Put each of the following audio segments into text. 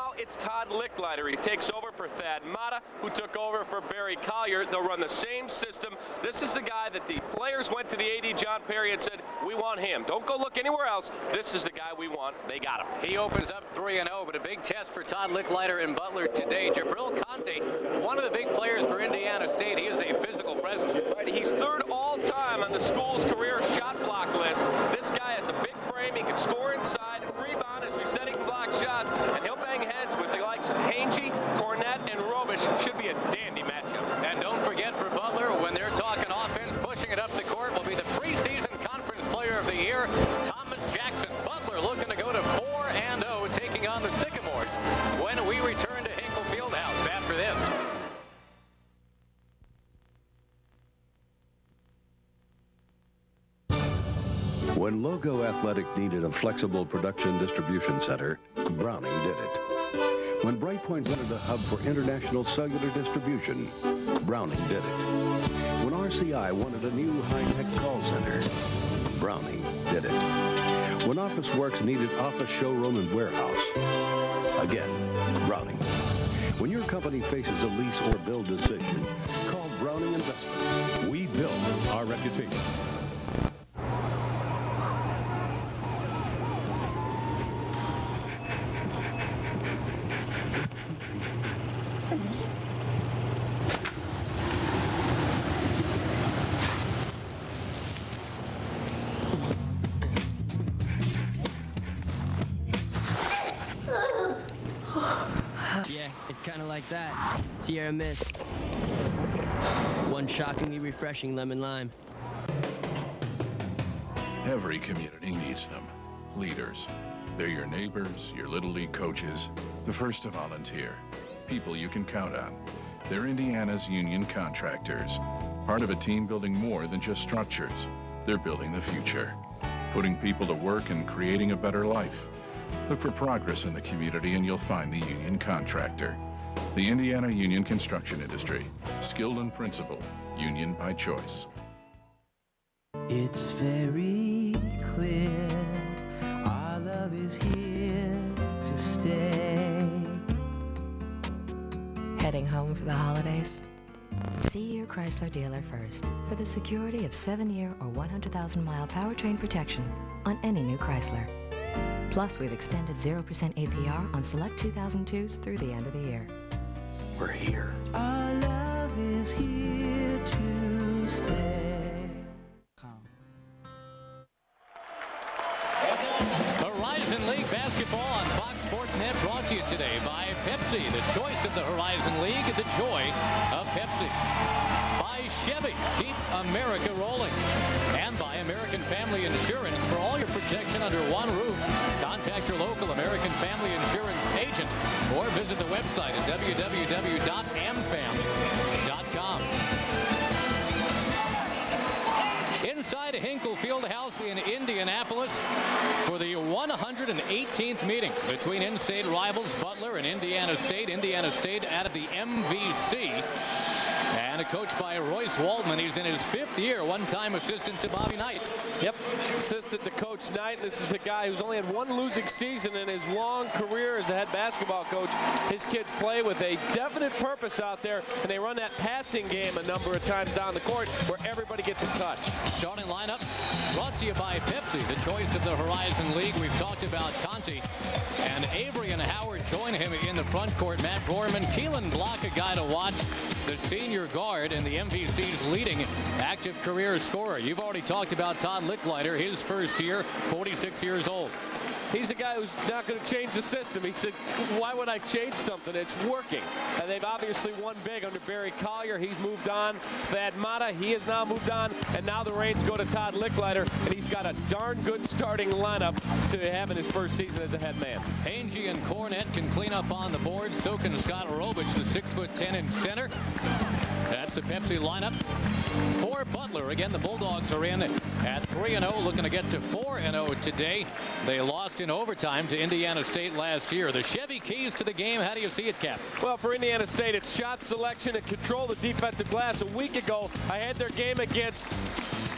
Now it's Todd Licklider. He takes over for Thad Matta, who took over for Barry Collier. They'll run the same system. This is the guy that the players went to the AD, John Perry, and said, we want him. Don't go look anywhere else. This is the guy we want. They got him. He opens up 3-0, but a big test for Todd Licklider in Butler today. Jabril Conte, one of the big players for Indiana State. He is a physical presence. Right, he's third all-time on the school's career shot block list. This guy has a big frame. He can score inside, rebound as we setting block shots, and he'll bang heads with the likes of Hangey, Cornett, and Robish. Should be a dandy matchup. And don't forget for Butler, when they're talking offense, pushing it up the court will be the preseason conference player of the year, Thomas Jackson. Butler looking to go to 4-0, taking on the Sycamores when we return to Hinkle Fieldhouse after this. When Logo Athletic needed a flexible production distribution center, Browning did it. When Brightpoint wanted a hub for international cellular distribution, Browning did it. When RCI wanted a new high-tech call center, Browning did it. When OfficeWorks needed office, showroom, and warehouse, again, Browning. When your company faces a lease or build decision, call Browning Investments. We build our reputation. Yeah, it's kind of like that. Sierra Mist. One shockingly refreshing lemon lime. Every community needs them. Leaders. They're your neighbors, your Little League coaches, the first to volunteer. People you can count on. They're Indiana's union contractors. Part of a team building more than just structures. They're building the future. Putting people to work and creating a better life. Look for progress in the community and you'll find the union contractor. The Indiana Union Construction Industry. Skilled and principled. Union by choice. It's very clear our love is here to stay. Heading home for the holidays? See your Chrysler dealer first for the security of 7-year or 100,000-mile powertrain protection on any new Chrysler. Plus, we've extended 0% APR on select 2002s through the end of the year. We're here. Our love is here to stay. Horizon League basketball on Fox Sports Net brought to you today by Pepsi, the choice of the Horizon League, the joy of Pepsi. By Chevy, keep America rolling. And by American Family Insurance, for all your protection under one roof. Contact your local American Family Insurance agent or visit the website at www.amfamily.com. Inside Hinkle Fieldhouse in Indianapolis for the 118th meeting between in-state rivals Butler and Indiana State. Indiana State out of the MVC. And a coach by Royce Waldman. He's in his 5th year, one-time assistant to Bobby Knight. Yep, assistant to Coach Knight. This is a guy who's only had one losing season in his long career as a head basketball coach. His kids play with a definite purpose out there, and they run that passing game a number of times down the court where everybody gets a touch. Starting lineup brought to you by Pepsi, the choice of the Horizon League. We've talked about Conte, and Avery and Howard join him in the front court. Matt Gorman, Keelan Block, a guy to watch, the senior guard and the MVC's leading active career scorer. You've already talked about Todd Licklider, his first year, 46 years old. He's a guy who's not going to change the system. He said, why would I change something? It's working. And they've obviously won big under Barry Collier. He's moved on. Thad Matta, he has now moved on. And now the reins go to Todd Licklider. And he's got a darn good starting lineup to have in his first season as a head man. Hangey and Cornett can clean up on the board. So can Scott Robich, the 6'10" in center. That's the Pepsi lineup. For Butler, again, the Bulldogs are in at 3-0, looking to get to 4-0 today. They lost in overtime to Indiana State last year. The Chevy keys to the game, how do you see it, Cap? Well, for Indiana State, it's shot selection and control the defensive glass. A week ago, I had their game against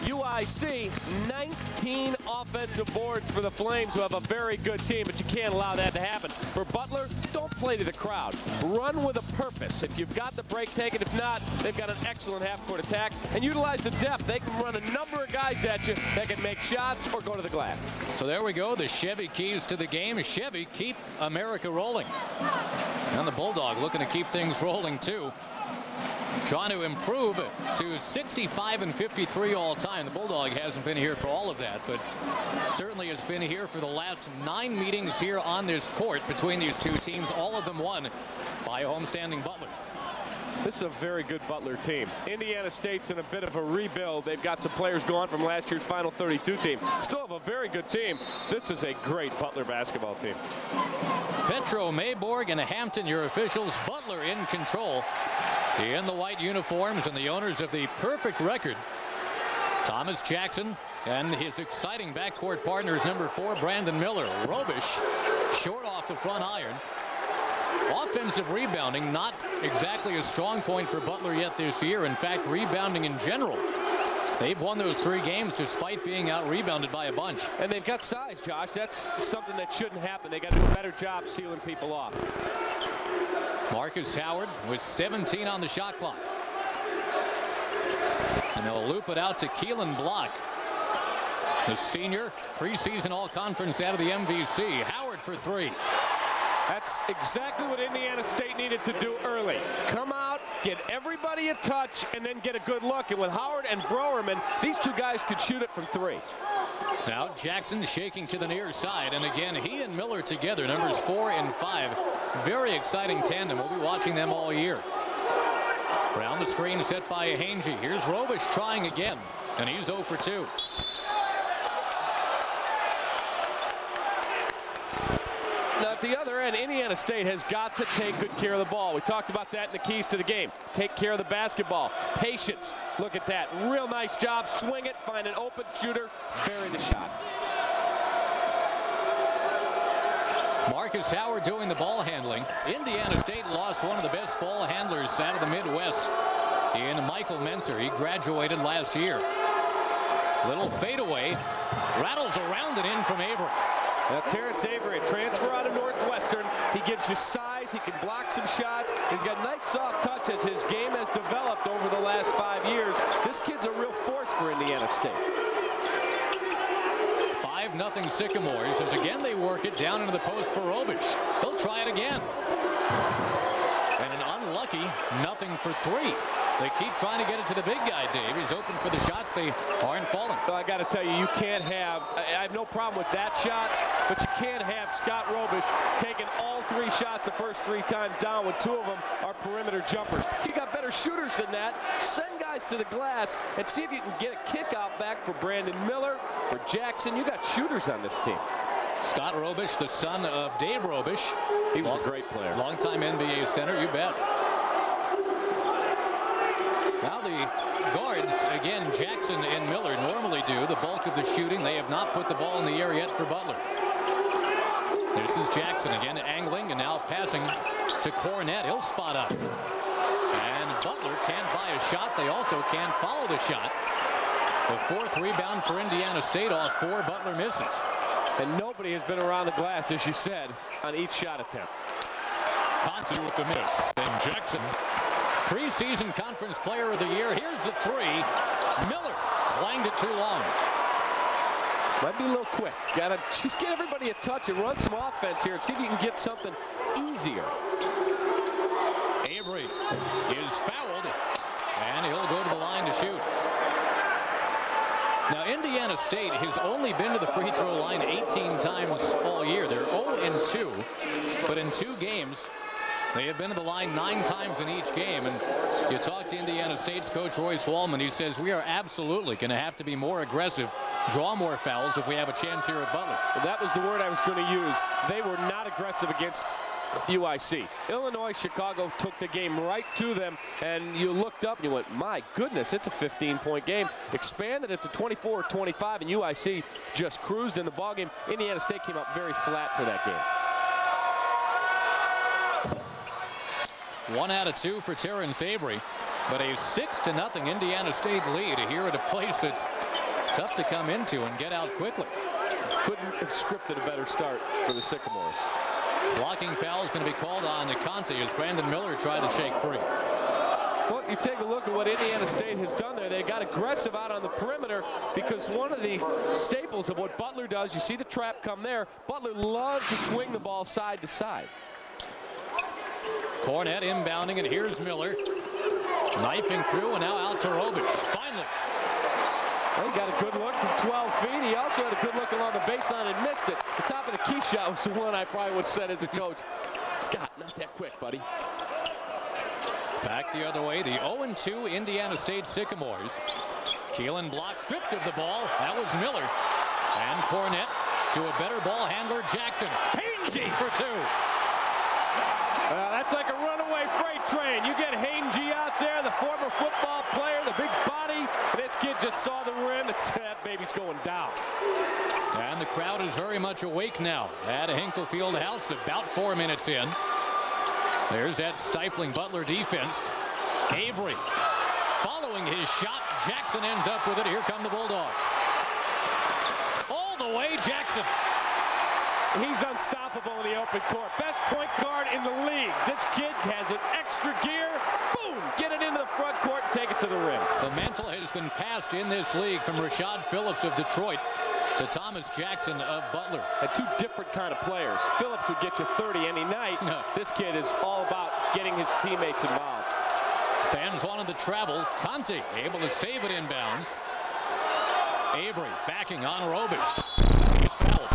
UIC, 19 offensive boards for the Flames, who have a very good team, but you can't allow that to happen. For Butler, don't play to the crowd. Run with a purpose. If you've got the break, take it. If not, they've got an excellent half-court attack. And utilize the depth. They can run a number of guys at you that can make shots or go to the glass. So there we go. The Chevy keys to the game. Chevy, keep America rolling. And the Bulldog looking to keep things rolling, too. Trying to improve to 65 and 53 all time. The Bulldog hasn't been here for all of that, but certainly has been here for the last 9 meetings here on this court between these two teams. All of them won by homestanding Butler. This is a very good Butler team. Indiana State's in a bit of a rebuild. They've got some players gone from last year's Final 32 team. Still have a very good team. This is a great Butler basketball team. Petro, Mayborg, and Hampton, your officials. Butler in control in the white uniforms, and the owners of the perfect record. Thomas Jackson and his exciting backcourt partners, number 4, Brandon Miller. Robish short off the front iron. Offensive rebounding, not exactly a strong point for Butler yet this year. In fact, rebounding in general, they've won those 3 games despite being out-rebounded by a bunch. And they've got size, Josh. That's something that shouldn't happen. They got to do a better job sealing people off. Marcus Howard with 17 on the shot clock. And they'll loop it out to Keelan Block. The senior, preseason all-conference out of the MVC. Howard for 3. That's exactly what Indiana State needed to do early. Come out, get everybody a touch, and then get a good look. And with Howard and Browerman, these 2 guys could shoot it from 3. Now Jackson shaking to the near side, and again he and Miller together, numbers 4 and 5. Very exciting tandem. We'll be watching them all year. Around the screen set by Hangy. Here's Robish trying again, and he's 0 for 2. Now at the other end, Indiana State has got to take good care of the ball. We talked about that in the keys to the game. Take care of the basketball. Patience. Look at that. Real nice job. Swing it. Find an open shooter. Bury the shot. Marcus Howard doing the ball handling. Indiana State lost one of the best ball handlers out of the Midwest in Michael Menser. He graduated last year. Little fadeaway. Rattles around and in from Avery. Now Terrence Avery, a transfer out of Northwestern. He gives you size. He can block some shots. He's got nice soft touch as his game has developed over the last 5 years. This kid's a real force for Indiana State. 5-0 Sycamores as again they work it down into the post for Robish. They'll try it again. And an unlucky nothing for 3. They keep trying to get it to the big guy, Dave. He's open for the shots. They aren't falling. Well, I got to tell you, you can't have, I have no problem with that shot, but you can't have Scott Robish taking all 3 shots the first 3 times down when 2 of them are perimeter jumpers. You got better shooters than that. Send guys to the glass and see if you can get a kick out back for Brandon Miller, for Jackson. You got shooters on this team. Scott Robish, the son of Dave Robish. He was a great player. Longtime NBA center, you bet. Now the guards, again, Jackson and Miller normally do the bulk of the shooting. They have not put the ball in the air yet for Butler. This is Jackson again angling and now passing to Cornette. He'll spot up. And Butler can't buy a shot. They also can't follow the shot. The 4th rebound for Indiana State off 4. Butler misses. And nobody has been around the glass, as you said, on each shot attempt. Conti with the miss. And Jackson, preseason conference player of the year. Here's the 3. Miller clanged it too long. Might be a little quick. Gotta just get everybody a touch and run some offense here and see if you can get something easier. Avery is fouled, and he'll go to the line to shoot. Now, Indiana State has only been to the free throw line 18 times all year. They're 0-2, but in 2 games, they have been to the line 9 times in each game. And you talk to Indiana State's coach Royce Wallman. He says we are absolutely going to have to be more aggressive, draw more fouls if we have a chance here at Butler. Well, that was the word I was going to use. They were not aggressive against UIC. Illinois, Chicago took the game right to them, and you looked up and you went, my goodness, it's a 15-point game. Expanded it to 24-25, and UIC just cruised in the ballgame. Indiana State came out very flat for that game. 1 out of 2 for Terrence Avery, but a 6-0 Indiana State lead here at a place that's tough to come into and get out quickly. Couldn't have scripted a better start for the Sycamores. Blocking foul is going to be called on Conte as Brandon Miller tried to shake free. Well, you take a look at what Indiana State has done there. They got aggressive out on the perimeter because one of the staples of what Butler does, you see the trap come there, Butler loves to swing the ball side to side. Cornette inbounding, and here's Miller. Knifing through, and now out to Robic. Finally. Well, he got a good look from 12 feet. He also had a good look along the baseline and missed it. The top of the key shot was the one I probably would have said as a coach, Scott, not that quick, buddy. Back the other way, the 0-2 Indiana State Sycamores. Keelan block stripped of the ball. That was Miller. And Cornette to a better ball handler, Jackson. Hangy for two. That's like a runaway freight train. You get Hangy out there, the former football player, the big body. This kid just saw the rim. That baby's going down. And the crowd is very much awake now at Hinkle Fieldhouse, about 4 minutes in. There's that stifling Butler defense. Avery following his shot. Jackson ends up with it. Here come the Bulldogs. All the way, Jackson. He's unstoppable in the open court. Best point guard in the league. This kid has an extra gear. Boom! Get it into the front court and take it to the rim. The mantle has been passed in this league from Rashad Phillips of Detroit to Thomas Jackson of Butler. And two different kind of players. Phillips would get you 30 any night. This kid is all about getting his teammates involved. Fans wanted to travel. Conte able to save it inbounds. Avery backing on Robic. He's fouled.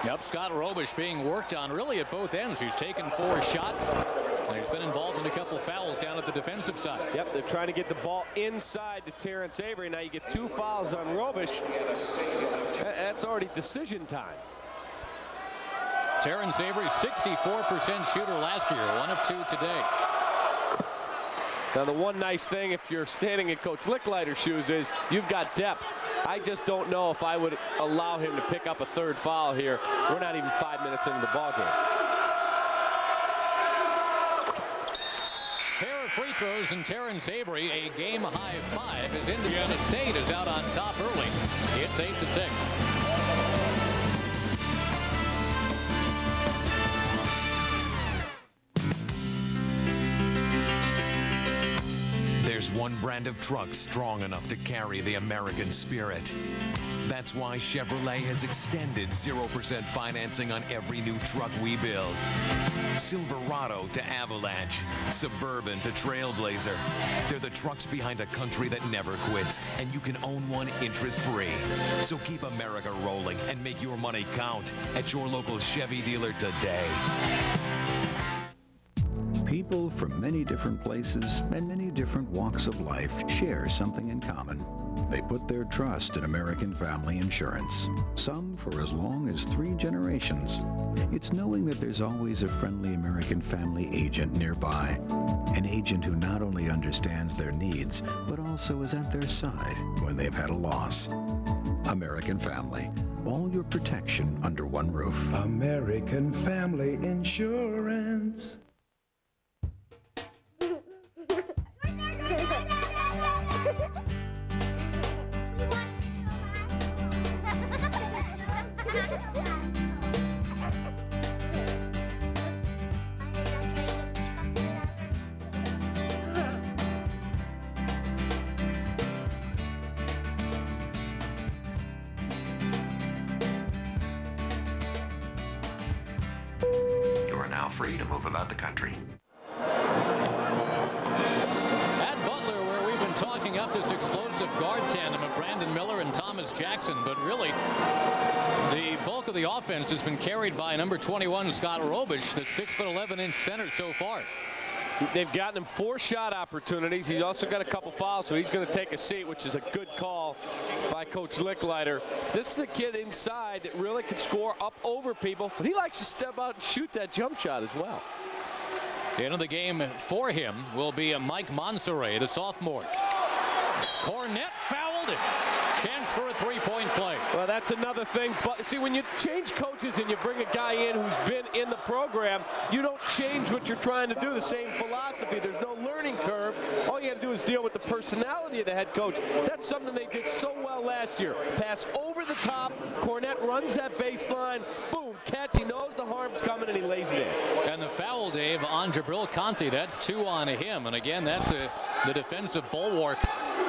Yep, Scott Robic being worked on really at both ends. He's taken 4 shots. And he's been involved in a couple fouls down at the defensive side. Yep, they're trying to get the ball inside to Terrence Avery. Now you get 2 fouls on Robic. That's already decision time. Terrence Avery, 64% shooter last year, 1 of 2 today. Now the one nice thing if you're standing in Coach Licklider's shoes is you've got depth. I just don't know if I would allow him to pick up a 3rd foul here. We're not even 5 minutes into the ballgame. Pair of free throws, and Terrence Avery a game-high 5 as Indiana State is out on top early. It's 8-6. There's one brand of truck strong enough to carry the American spirit. That's why Chevrolet has extended 0% financing on every new truck we build. Silverado to Avalanche, Suburban to Trailblazer. They're the trucks behind a country that never quits, and you can own one interest-free. So keep America rolling and make your money count at your local Chevy dealer today. People from many different places and many different walks of life share something in common. They put their trust in American Family Insurance, some for as long as 3 generations. It's knowing that there's always a friendly American Family agent nearby, an agent who not only understands their needs, but also is at their side when they've had a loss. American Family, all your protection under one roof. American Family Insurance. You are now free to move about the country. At Butler, where we've been talking up this explosive guard tandem of Brandon Miller and Thomas Jackson, but really the bulk of the offense has been carried by number 21 Scott Robic, the 6'11" center so far. They've gotten him 4 shot opportunities. He's also got a couple fouls, so he's going to take a seat, which is a good call by Coach Licklider. This is a kid inside that really can score up over people, but he likes to step out and shoot that jump shot as well. The end of the game for him will be Mike Monserrat, the sophomore. Cornette fouled it. Chance for a 3-point play. Well, Well, that's another thing. But see, when you change coaches and you bring a guy in who's been in the program, you don't change what you're trying to do. The same philosophy. There's no learning curve. All you got to do is deal with the personality of the head coach. That's something they did so well last year. Pass over the top. Cornette runs that baseline. Boom, catch. He knows the harm's coming and he lays it in. And the foul, Dave, on Jabril Conte. That's 2 on him. And again, that's the defensive bulwark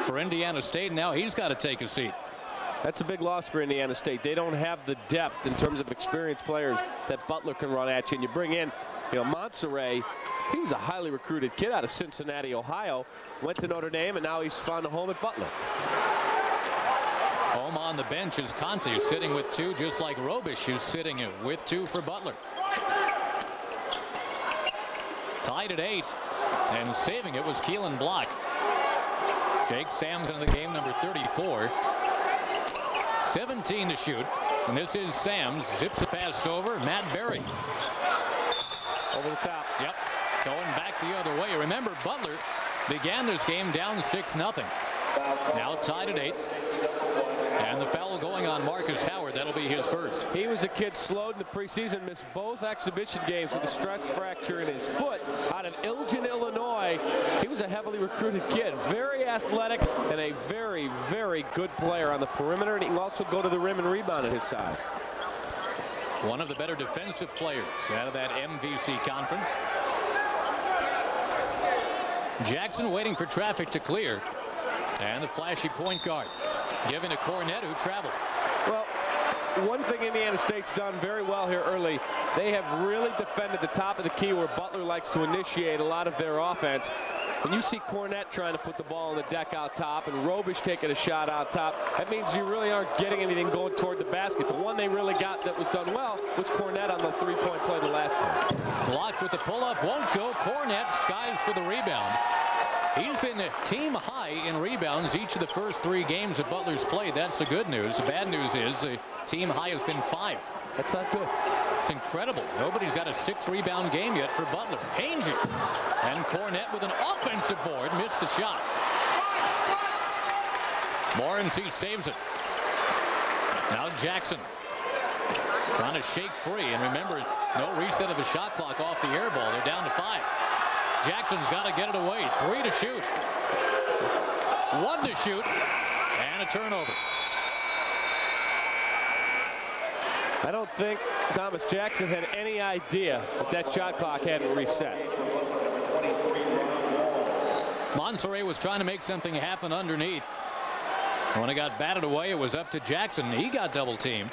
for Indiana State. Now he's got to take a seat. That's a big loss for Indiana State. They don't have the depth in terms of experienced players that Butler can run at you. And you bring in, Monserrat. He was a highly recruited kid out of Cincinnati, Ohio. Went to Notre Dame, and now he's found a home at Butler. Home on the bench is Conte, sitting with 2, just like Robish, who's sitting with 2 for Butler. Tied at 8, and saving it was Keelan Block. Jake Sams into the game, number 34. 17 to shoot, and this is Sams. Zips the pass over. Matt Berry. Over the top. Yep. Going back the other way. Remember, Butler began this game down 6-0. Now tied at 8. And the foul going on Marcus Howard. That'll be his first. He was a kid slowed in the preseason, missed both exhibition games with a stress fracture in his foot out of Elgin, Illinois. He was a heavily recruited kid, very athletic and a very, very good player on the perimeter, and he can also go to the rim and rebound at his size. One of the better defensive players out of that MVC conference. Jackson waiting for traffic to clear. And the flashy point guard given to Cornette, who traveled. Well, one thing Indiana State's done very well here early, they have really defended the top of the key where Butler likes to initiate a lot of their offense. When you see Cornette trying to put the ball on the deck out top and Robish taking a shot out top, that means you really aren't getting anything going toward the basket. The one they really got that was done well was Cornette on the three-point play the last time. Blocked with the pull-up, won't go. Cornette skies for the rebound. He's been team high in rebounds each of the first 3 games that Butler's played. That's the good news. The bad news is the team high has been 5. That's not good. It's incredible. Nobody's got a 6-rebound game yet for Butler. Hangey and Cornette with an offensive board. Missed the shot. Morency saves it. Now Jackson trying to shake free. And remember, no reset of the shot clock off the air ball. They're down to 5. Jackson's got to get it away. 3 to shoot. 1 to shoot. And a turnover. I don't think Thomas Jackson had any idea that shot clock hadn't reset. Monserrat was trying to make something happen underneath. When it got batted away, it was up to Jackson. He got double teamed.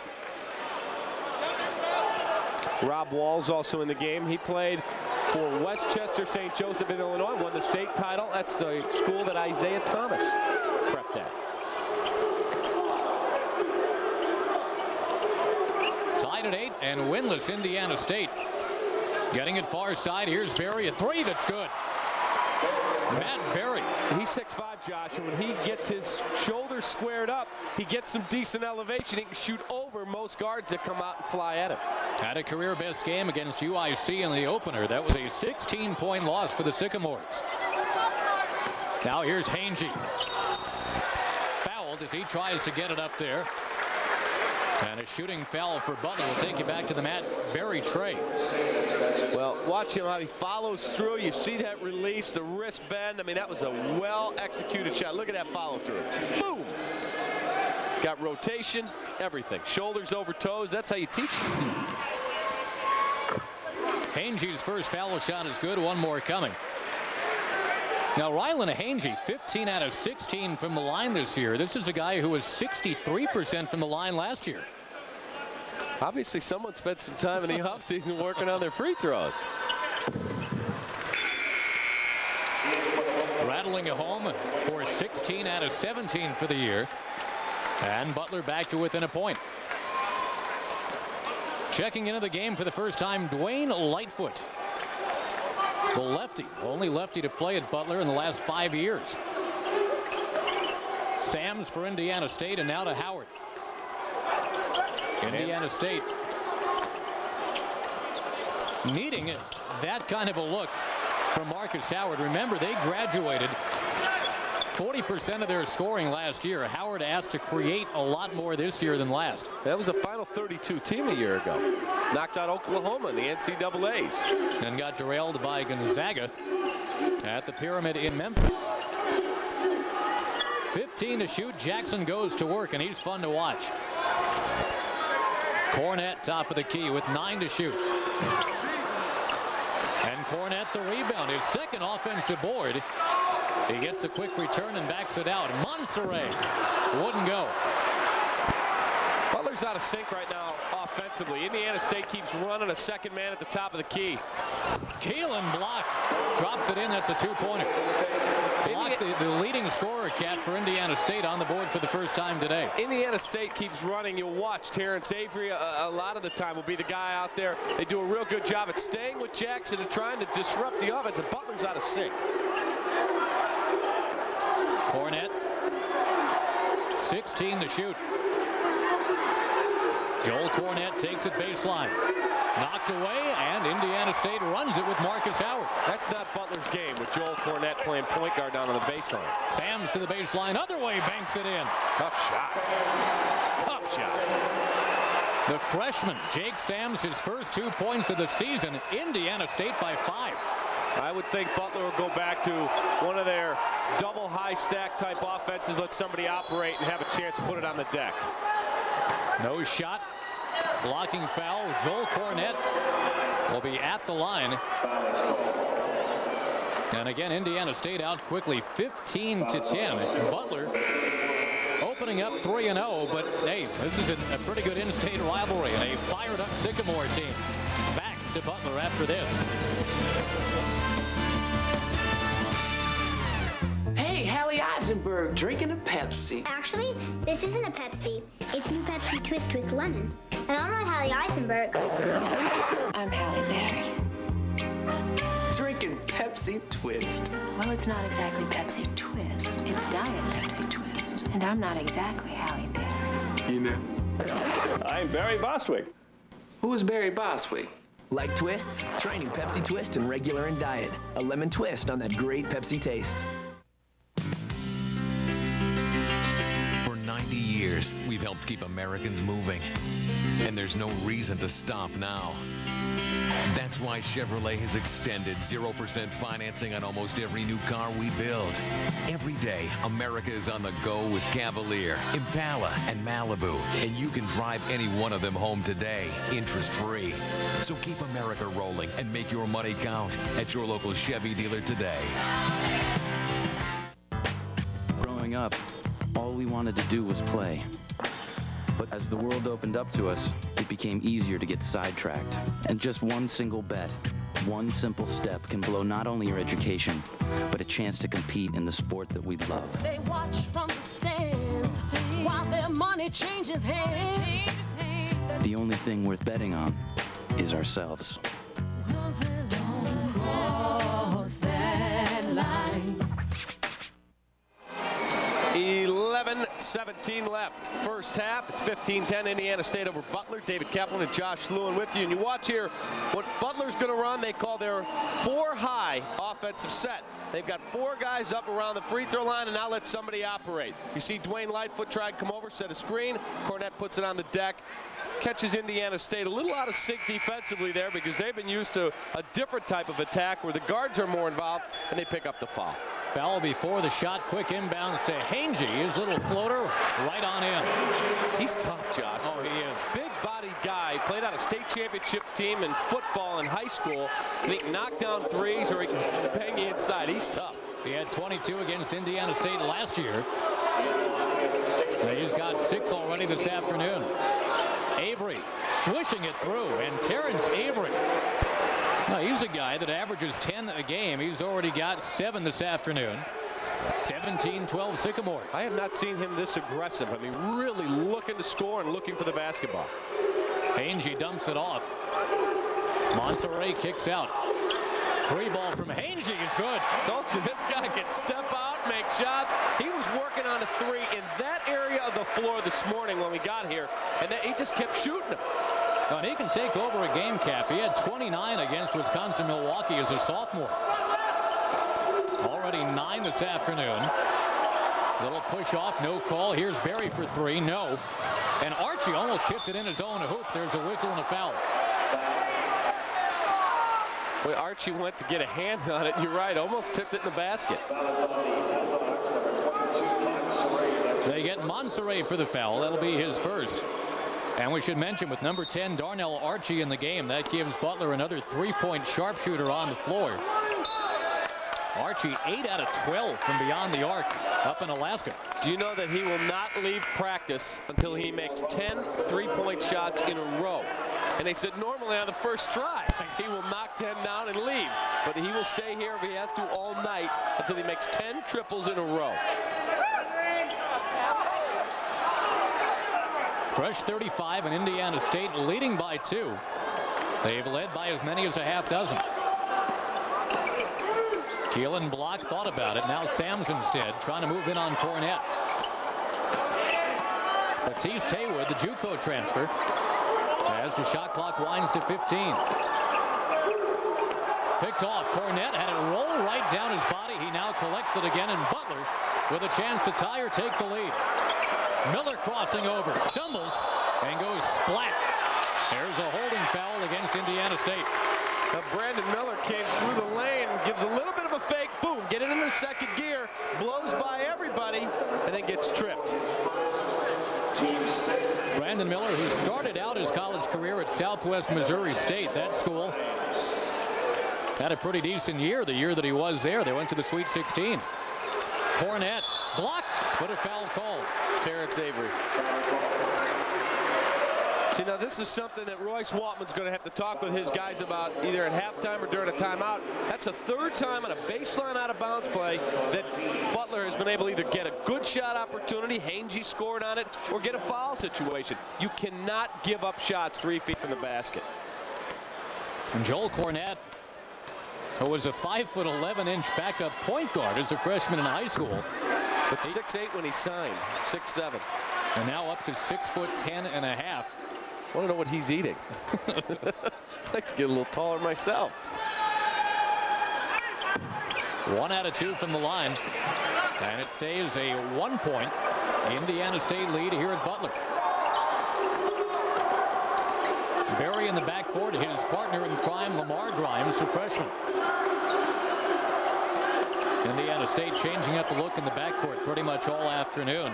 Rob Wall's also in the game. He played for Westchester St. Joseph in Illinois, won the state title. That's the school that Isaiah Thomas prepped at. Tied at 8 and winless Indiana State. Getting it far side. Here's Berry, a 3 that's good. Matt Berry. He's 6'5", Josh, and when he gets his shoulders squared up, he gets some decent elevation. He can shoot over most guards that come out and fly at him. Had a career best game against UIC in the opener. That was a 16-point loss for the Sycamores. Now here's Hangey. Fouled as he tries to get it up there. And a shooting foul for Butler will take you back to the Matt Berry tray. Well, watch him how he follows through. You see that release, the wrist bend. I mean, that was a well-executed shot. Look at that follow-through. Boom! Got rotation, everything. Shoulders over toes. That's how you teach him. Hangey's first foul shot is good. 1 more coming. Now, Rylan Hangey, 15 out of 16 from the line this year. This is a guy who was 63% from the line last year. Obviously, someone spent some time in the offseason working on their free throws. Rattling it home for 16 out of 17 for the year. And Butler back to within a point. Checking into the game for the first time, Dwayne Lightfoot. The lefty, only lefty to play at Butler in the last 5 years. Sams for Indiana State, and now to Howard. Indiana State needing that kind of a look from Marcus Howard. Remember, they graduated 40% of their scoring last year. Howard asked to create a lot more this year than last. That was a Final 32 team a year ago. Knocked out Oklahoma in the NCAAs. And got derailed by Gonzaga at the Pyramid in Memphis. 15 to shoot. Jackson goes to work, and he's fun to watch. Cornette top of the key with 9 to shoot. And Cornette the rebound. His second offensive board. He gets a quick return and backs it out. Monserrat wouldn't go. Butler's out of sync right now offensively. Indiana State keeps running a second man at the top of the key. Keelan block. Drops it in. That's a two-pointer. Block, the leading scorer, Cat, for Indiana State on the board for the first time today. Indiana State keeps running. You'll watch Terrence Avery a lot of the time will be the guy out there. They do a real good job at staying with Jackson and trying to disrupt the offense. And Butler's out of sync. Cornette, 16 to shoot. Joel Cornette takes it baseline. Knocked away, and Indiana State runs it with Marcus Howard. That's not Butler's game with Joel Cornette playing point guard down on the baseline. Sams to the baseline. Other way, banks it in. Tough shot. Tough shot. The freshman, Jake Sams, his first 2 points of the season. Indiana State by 5. I would think Butler will go back to one of their double high stack type offenses, let somebody operate and have a chance to put it on the deck. No shot. Blocking foul. Joel Cornette will be at the line. And again, Indiana State out quickly, 15 to 10. Butler opening up 3-0, but hey, this is a pretty good in-state rivalry and a fired up Sycamore team. Back to Butler after this. Hey, Hallie Eisenberg drinking a Pepsi. Actually, this isn't a Pepsi. It's new Pepsi Twist with lemon. And I'm not Hallie Eisenberg. I'm Halle Berry. Drinking Pepsi Twist. Well, it's not exactly Pepsi Twist. It's Diet Pepsi Twist. And I'm not exactly Halle Berry. You know. I'm Barry Bostwick. Who is Barry Bostwick? Like twists? Try new Pepsi Twist in regular and diet. A lemon twist on that great Pepsi taste. For 90 years, we've helped keep Americans moving. And there's no reason to stop now. That's why Chevrolet has extended 0% financing on almost every new car we build. Every day, America is on the go with Cavalier, Impala, and Malibu. And you can drive any one of them home today, interest-free. So keep America rolling and make your money count at your local Chevy dealer today. Growing up, all we wanted to do was play. But as the world opened up to us, it became easier to get sidetracked. And just one single bet, one simple step can blow not only your education, but a chance to compete in the sport that we love. They watch from the stands while their money changes hands. The only thing worth betting on is ourselves. Don't cross that line. 11-17 left. First half, it's 15-10 Indiana State over Butler. David Kaplan and Josh Lewin with you. And you watch here what Butler's going to run. They call their 4-high offensive set. They've got 4 guys up around the free throw line and now let somebody operate. You see Dwayne Lightfoot try to come over, set a screen. Cornette puts it on the deck. Catches Indiana State a little out of sync defensively there because they've been used to a different type of attack where the guards are more involved and they pick up the foul. Foul before the shot. Quick inbounds to Hangey. His little floater right on in. He's tough, Josh. Oh, he is. Big body guy. Played on a state championship team in football in high school. And he can knock down threes or he can bang you inside. He's tough. He had 22 against Indiana State last year. He's got 6 already this afternoon. Avery swishing it through, and Terrence Avery. Now, he's a guy that averages 10 a game. He's already got 7 this afternoon. 17-12 Sycamore. I have not seen him this aggressive. I mean, really looking to score and looking for the basketball. Hangey dumps it off. Monserrat kicks out. 3 ball from Hangey is good. Told you this guy can step out, make shots. He was working on a 3 in that area of the floor this morning when we got here, and he just kept shooting them. And he can take over a game, Cap. He had 29 against Wisconsin-Milwaukee as a sophomore. Already 9 this afternoon. Little push off, no call. Here's Berry for three, no. And Archie almost tipped it in his own hoop. There's a whistle and a foul. Boy, Archie went to get a hand on it. You're right, almost tipped it in the basket. They get Monserrat for the foul. That'll be his first. And we should mention with number 10, Darnell Archie in the game, that gives Butler another three-point sharpshooter on the floor. Archie 8 out of 12 from beyond the arc up in Alaska. Do you know that he will not leave practice until he makes 10 three-point shots in a row? And they said normally on the first try, he will knock 10 down and leave. But he will stay here if he has to all night until he makes 10 triples in a row. Fresh 35 and Indiana State leading by 2. They've led by as many as a half dozen. Keelan Block thought about it. Now Sams instead trying to move in on Cornette. Batiste Haywood, the JUCO transfer, as the shot clock winds to 15. Picked off. Cornette had it roll right down his body. He now collects it again, and Butler with a chance to tie or take the lead. Miller crossing over, stumbles, and goes splat. There's a holding foul against Indiana State. Now Brandon Miller came through the lane, gives a little bit of a fake, boom, get it in the second gear, blows by everybody, and then gets tripped. Brandon Miller, who started out his college career at Southwest Missouri State. That school had a pretty decent year the year that he was there. They went to the Sweet 16. Cornette blocked, but a foul called. Terrence Avery. See, now this is something that Royce Waltman's going to have to talk with his guys about either at halftime or during a timeout. That's the third time on a baseline out of bounds play that Butler has been able to either get a good shot opportunity, Hangey scored on it, or get a foul situation. You cannot give up shots 3 feet from the basket. And Joel Cornette, who was a 5'11" backup point guard as a freshman in high school. But 6'8" when he signed, 6'7". And now up to 6'10" and a half. I want to know what he's eating. I'd like to get a little taller myself. 1 out of 2 from the line. And it stays a 1-point Indiana State lead here at Butler. Berry in the backcourt, his partner in crime, Lamar Grimes, a freshman. Indiana State changing up the look in the backcourt pretty much all afternoon.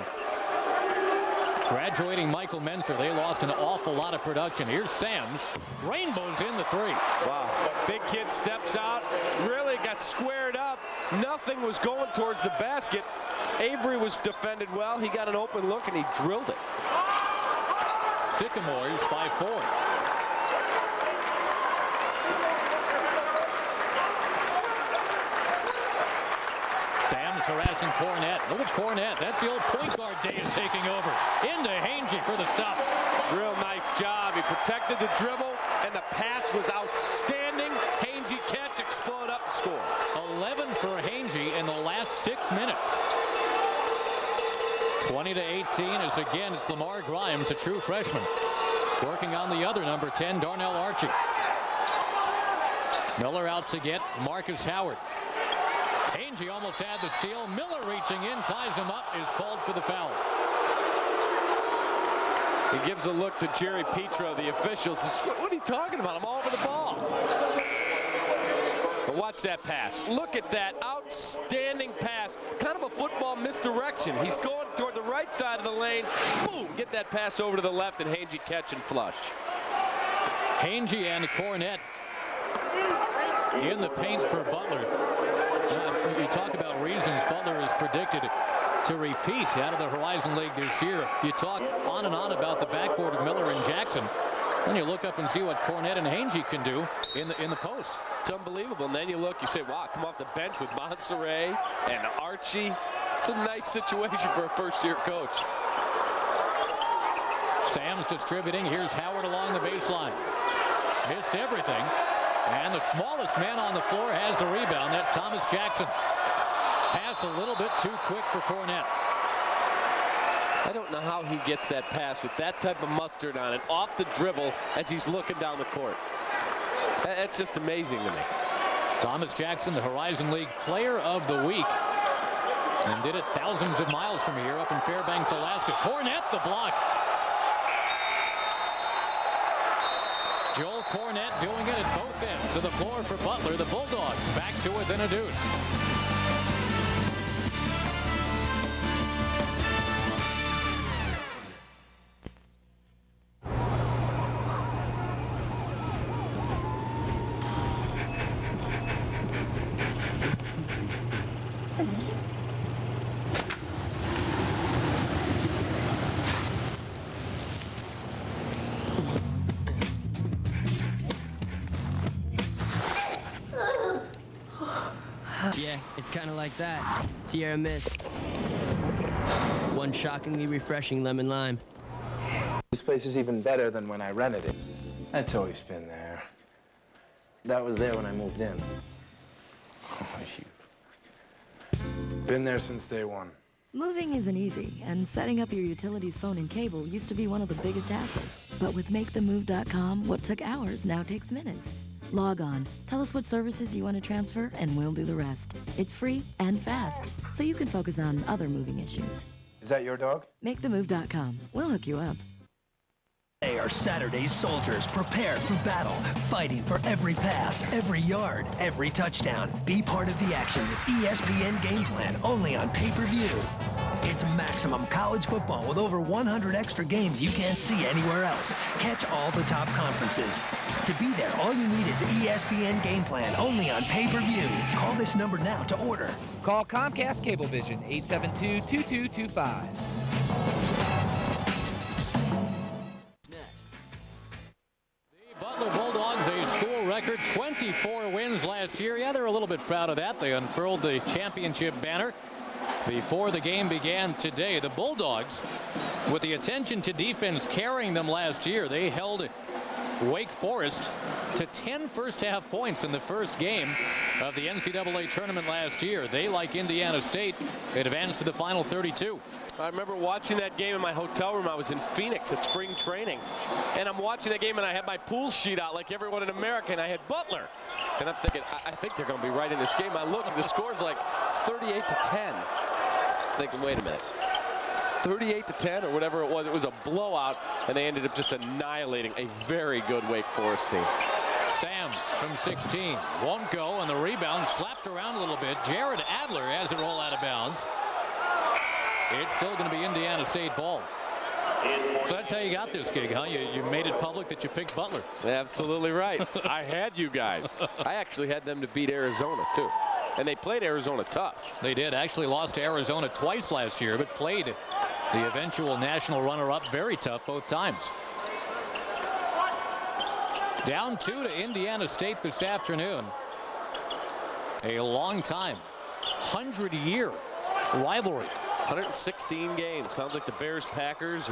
Graduating Michael Menser, they lost an awful lot of production. Here's Sams, rainbows in the three. Wow, big kid steps out, really got squared up. Nothing was going towards the basket. Avery was defended well. He got an open look and he drilled it. Sycamores by 4. Sams harassing Cornette. Look at Cornette. That's the old point guard days taking over. Into Hangey for the stop. Real nice job. He protected the dribble, and the pass was outstanding. Hangey catch, explode up, and score. 11 for Hangey in the last 6 minutes. 20-18 as again it's Lamar Grimes, a true freshman, working on the other number 10, Darnell Archie. Miller out to get Marcus Howard. Hangey almost had the steal. Miller reaching in, ties him up, is called for the foul. He gives a look to Jerry Petro, the officials. What are you talking about? I'm all over the ball. But watch that pass. Look at that outstanding pass. Kind of a football misdirection. He's going toward the right side of the lane. Boom! Get that pass over to the left, and Hangey catch and flush. Hangey and Cornette in the paint for Butler. You talk about reasons Butler is predicted to repeat out of the Horizon League this year. You talk on and on about the backcourt of Miller and Jackson. Then you look up and see what Cornette and Hangey can do in the post. It's unbelievable. And then you look, you say, wow, come off the bench with Monserrat and Archie. It's a nice situation for a first-year coach. Sams distributing. Here's Howard along the baseline. Missed everything. And the smallest man on the floor has the rebound. That's Thomas Jackson. Pass a little bit too quick for Cornette. I don't know how he gets that pass with that type of mustard on it off the dribble as he's looking down the court. That's just amazing to me. Thomas Jackson, the Horizon League Player of the Week. And did it thousands of miles from here up in Fairbanks, Alaska. Cornette, the block. Joel Cornette doing it at both ends of the floor for Butler. The Bulldogs back to within a deuce. Yeah, it's kind of like that. Sierra Mist. One shockingly refreshing lemon lime. This place is even better than when I rented it. That's always been there. That was there when I moved in. Oh, you've been there since day one. Moving isn't easy, and setting up your utilities, phone, and cable used to be one of the biggest hassles. But with MakeTheMove.com, what took hours now takes minutes. Log on, tell us what services you want to transfer, and we'll do the rest. It's free and fast, so you can focus on other moving issues. Is that your dog? MakeTheMove.com. We'll hook you up. They are Saturday's soldiers, prepared for battle, fighting for every pass, every yard, every touchdown. Be part of the action with ESPN Game Plan, only on pay-per-view. It's maximum college football with over 100 extra games you can't see anywhere else. Catch all the top conferences. To be there, all you need is ESPN Game Plan, only on pay-per-view. Call this number now to order. Call Comcast Cablevision, 872-2225. Butler Bulldogs, a school record 24 wins last year. Yeah, they're a little bit proud of that. They unfurled the championship banner before the game began today. The Bulldogs, with the attention to defense carrying them last year, they held Wake Forest to 10 first-half points in the first game of the NCAA tournament last year. They, like Indiana State, advanced to the final 32. I remember watching that game in my hotel room. I was in Phoenix at spring training, and I'm watching that game, and I had my pool sheet out like everyone in America, and I had Butler. And I'm thinking, I think they're going to be right in this game. I look, and the score's like 38-10. Thinking, wait a minute. 38-10 or whatever it was a blowout, and they ended up just annihilating a very good Wake Forest team. Sams from 16 won't go, and the rebound slapped around a little bit. Jared Adler has it roll out of bounds. It's still going to be Indiana State ball. So that's how you got this gig, huh? You made it public that you picked Butler. Absolutely right. I had you guys. I actually had them to beat Arizona too, and they played Arizona tough. They did. Actually lost to Arizona twice last year, but played the eventual national runner-up very tough both times. Down 2 to Indiana State this afternoon. A long time, 100-year rivalry. 116 games. Sounds like the Bears-Packers.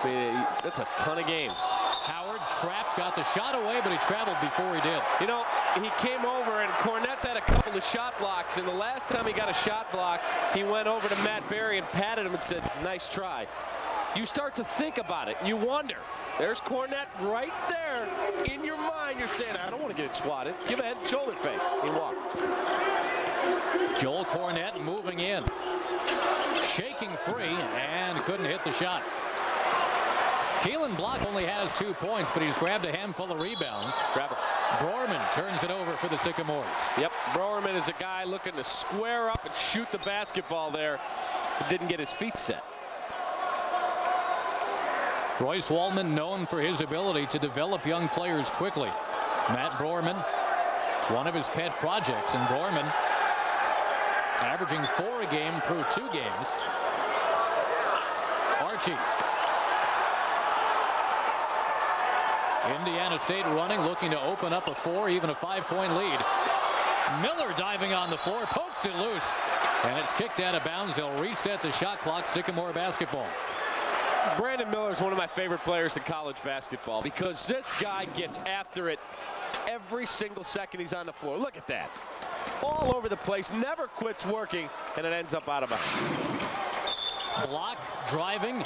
That's a ton of games. Howard trapped, got the shot away, but he traveled before he did. You know, he came over, and Cornette's had a couple of shot blocks, and the last time he got a shot block, he went over to Matt Berry and patted him and said, nice try. You start to think about it, and you wonder. There's Cornette right there. In your mind, you're saying, I don't want to get it swatted. Give a head and shoulder fake. He walked. Joel Cornette moving in. Shaking free and couldn't hit the shot. Keelan Block only has 2 points, but he's grabbed a handful of rebounds. Broerman turns it over for the Sycamores. Yep, Broerman is a guy looking to square up and shoot the basketball there. He didn't get his feet set. Royce Waldman known for his ability to develop young players quickly. Matt Broerman, one of his pet projects, and Broerman averaging 4 a game through 2 games. Archie. Indiana State running, looking to open up a 4, even a 5-point lead. Miller diving on the floor, pokes it loose, and it's kicked out of bounds. They'll reset the shot clock. Sycamore basketball. Brandon Miller is one of my favorite players in college basketball because this guy gets after it every single second he's on the floor. Look at that. All over the place, never quits working, and it ends up out of bounds. Block, driving,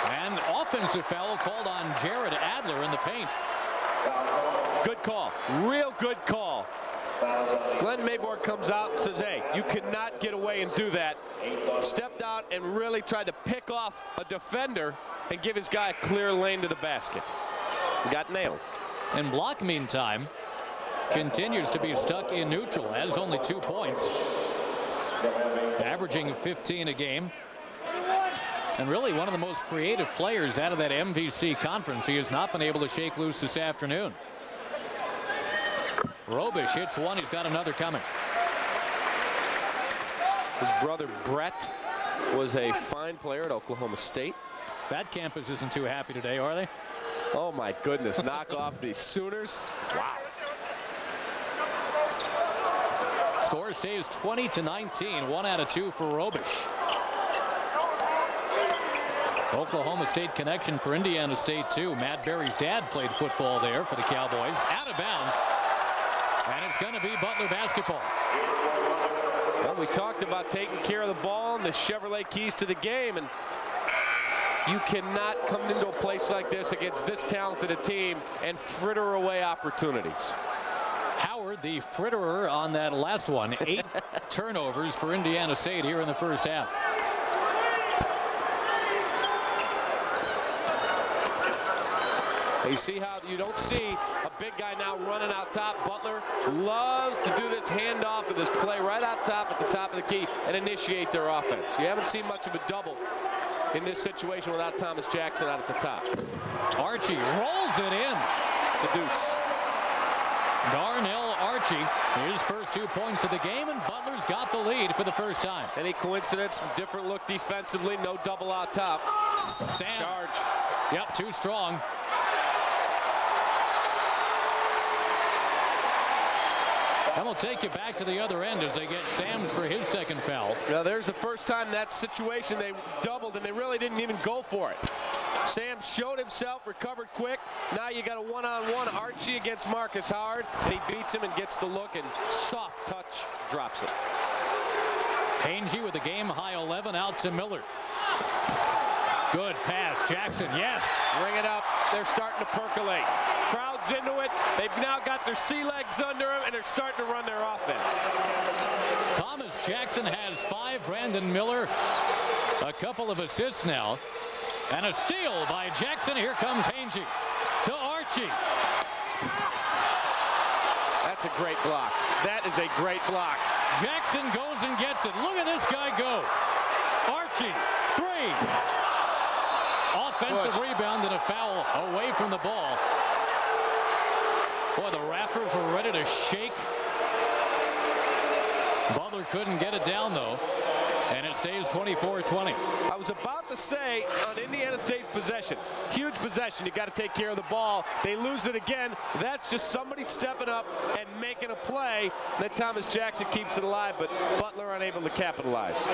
and offensive foul called on Jared Adler in the paint. Good call. Real good call. Glenn Mayborg comes out and says, hey, you cannot get away and do that. Stepped out and really tried to pick off a defender and give his guy a clear lane to the basket. Got nailed. And Block, meantime, continues to be stuck in neutral, has only 2 points, averaging 15 a game. And really one of the most creative players out of that MVC conference. He has not been able to shake loose this afternoon. Robish hits one. He's got another coming. His brother Brett was a fine player at Oklahoma State. That campus isn't too happy today, are they? Oh my goodness, knock off the Sooners. Wow. Score stays 20-19, 1 out of 2 for Robish. Oklahoma State connection for Indiana State too. Matt Berry's dad played football there for the Cowboys. Out of bounds. And it's going to be Butler basketball. Well, we talked about taking care of the ball and the Chevrolet keys to the game, and you cannot come into a place like this against this talented a team and fritter away opportunities. Howard, the fritterer on that last one. 8 turnovers for Indiana State here in the first half. You see how you don't see a big guy now running out top. Butler loves to do this handoff of this play right out top at the top of the key and initiate their offense. You haven't seen much of a double in this situation without Thomas Jackson out at the top. Archie rolls it in. The deuce. Darnell Archie, his first 2 points of the game, and Butler's got the lead for the first time. Any coincidence? Different look defensively. No double out top. Sam. Charge. Yep, too strong. And we'll take you back to the other end as they get Sams for his second foul. Now there's the first time that situation they doubled and they really didn't even go for it. Sam showed himself, recovered quick. Now you got a one-on-one Archie against Marcus Howard, and he beats him and gets the look and soft touch drops it. Hangey with a game-high 11 out to Miller. Good pass, Jackson, yes. Ring it up, they're starting to percolate. Crowd's into it, they've now got their sea legs under them, and they're starting to run their offense. Thomas Jackson has 5, Brandon Miller, a couple of assists now. And a steal by Jackson. Here comes Hangey to Archie. That's a great block. That is a great block. Jackson goes and gets it. Look at this guy go. Archie, 3. Offensive rebound and a foul away from the ball. Boy, the Raptors were ready to shake. Butler couldn't get it down, though. And it stays 24-20. I was about to say on Indiana State's possession, huge possession. You got to take care of the ball. They lose it again. That's just somebody stepping up and making a play. Then Thomas Jackson keeps it alive, but Butler unable to capitalize.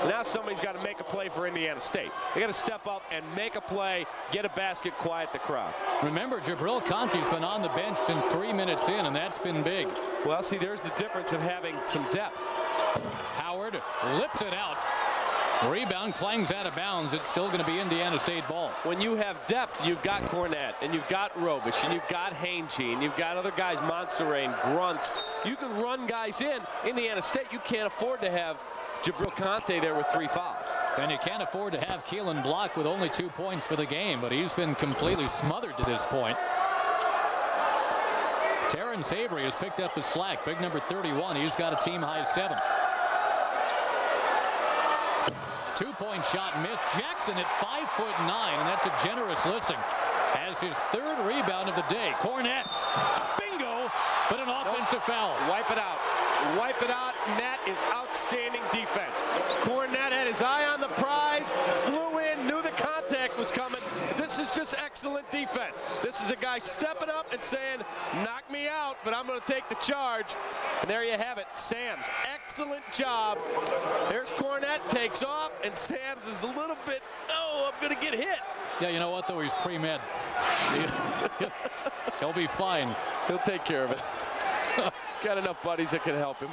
Now somebody's got to make a play for Indiana State. They got to step up and make a play, get a basket, quiet the crowd. Remember, Jabril Conti's been on the bench since 3 minutes in, and that's been big. Well, see, there's the difference of having some depth. Howard lips it out. Rebound clangs out of bounds. It's still going to be Indiana State ball. When you have depth, you've got Cornette, and you've got Robish, and you've got Hangey, and you've got other guys, Montserain, Grunts. You can run guys in. Indiana State, you can't afford to have Jabril Conti there with 3 fouls. And you can't afford to have Keelan Block with only 2 points for the game, but he's been completely smothered to this point. Terrence Avery has picked up his slack. Big number 31. He's got a team-high 7. 2-point shot missed. Jackson at 5'9", and that's a generous listing. Has his 3rd rebound of the day. Cornette, bingo, but an offensive foul. Wipe it out. Wipe it out, and that is outstanding defense. Cornette had his eye on the prize, flew in, knew the contact was coming. This is just excellent defense. This is a guy stepping up and saying, knock me out, but I'm going to take the charge. And there you have it. Sams, excellent job. There's Cornette, takes off, and Sams is a little bit, oh, I'm going to get hit. Yeah, you know what, though? He's pre-med. He'll be fine. He'll take care of it. He's got enough buddies that can help him.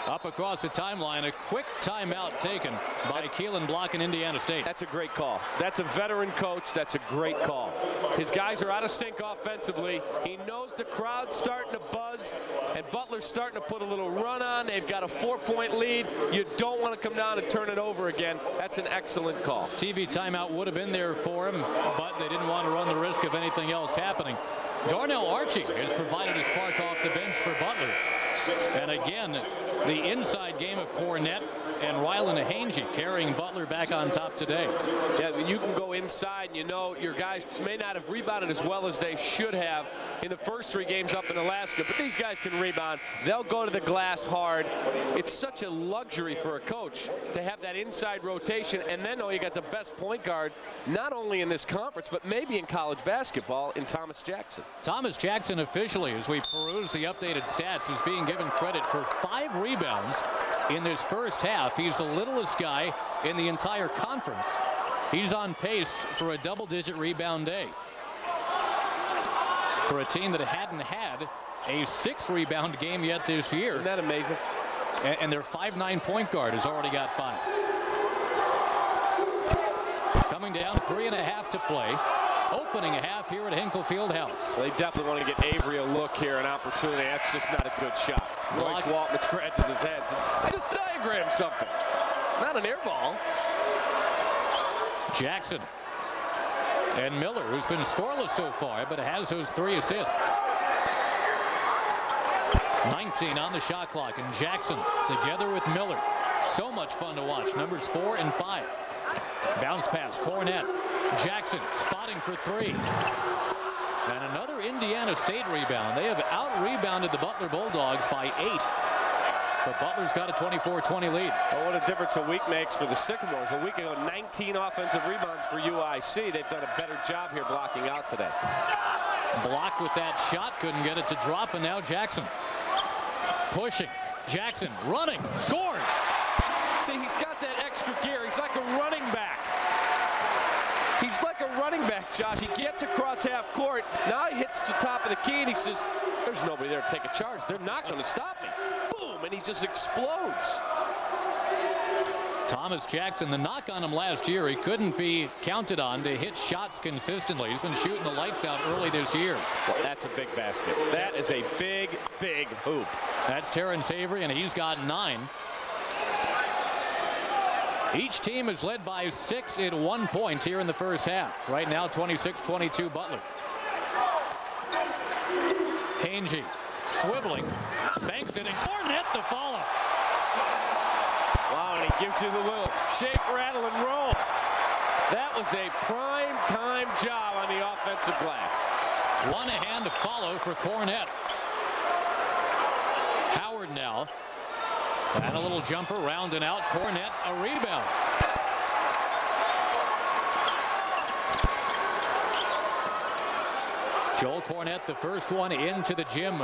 Up across the timeline, a quick timeout taken by Keelan Block in Indiana State. That's a great call. That's a veteran coach. That's a great call. His guys are out of sync offensively. He knows the crowd's starting to buzz, and Butler's starting to put a little run on. They've got a 4-point lead. You don't want to come down and turn it over again. That's an excellent call. TV timeout would have been there for him, but they didn't want to run the risk of anything else happening. Darnell Archie has provided a spark off the bench for Butler. And again, the inside game of Cornette and Rylan Hangey carrying Butler back on top today. Yeah, you can go inside, and you know your guys may not have rebounded as well as they should have in the first 3 games up in Alaska, but these guys can rebound. They'll go to the glass hard. It's such a luxury for a coach to have that inside rotation, and then you got the best point guard, not only in this conference, but maybe in college basketball, in Thomas Jackson. Thomas Jackson officially, as we peruse the updated stats, is being given credit for 5 rebounds in this first half. He's the littlest guy in the entire conference. He's on pace for a double-digit rebound day for a team that hadn't had a 6-rebound game yet this year. Isn't that amazing? And their 5'9" point guard has already got 5. Coming down, 3.5 to play. Opening a half here at Hinkle Fieldhouse. They definitely want to get Avery a look here, an opportunity. That's just not a good shot. Royce Waltman scratches his head. I just diagrammed something. Not an air ball. Jackson and Miller, who's been scoreless so far, but has those 3 assists. 19 on the shot clock, and Jackson together with Miller. So much fun to watch. Numbers 4 and 5. Bounce pass, Cornette. Jackson spotting for 3. And another Indiana State rebound. They have out-rebounded the Butler Bulldogs by 8. But Butler's got a 24-20 lead. Well, what a difference a week makes for the Sycamores. A week ago, 19 offensive rebounds for UIC. They've done a better job here blocking out today. Block with that shot, couldn't get it to drop, and now Jackson pushing. Jackson running, scores. See, he's got that extra gear. He's like a running back. He's like a running back, Josh. He gets across half court. Now he hits the top of the key, and he says, there's nobody there to take a charge. They're not going to stop me. Boom, and he just explodes. Thomas Jackson, the knock on him last year, he couldn't be counted on to hit shots consistently. He's been shooting the lights out early this year. Well, that's a big basket. That is a big, big hoop. That's Terrence Avery, and he's got 9. Each team is led by 6 at 1 point here in the first half. Right now, 26-22 Butler. Hangey swiveling, banks it, and Cornette the follow. Wow, and he gives you the little shake, rattle, and roll. That was a prime time job on the offensive glass. One hand to follow for Cornette. Howard now. And a little jumper, round and out. Cornette, a rebound. Joel Cornette, the first one into the gym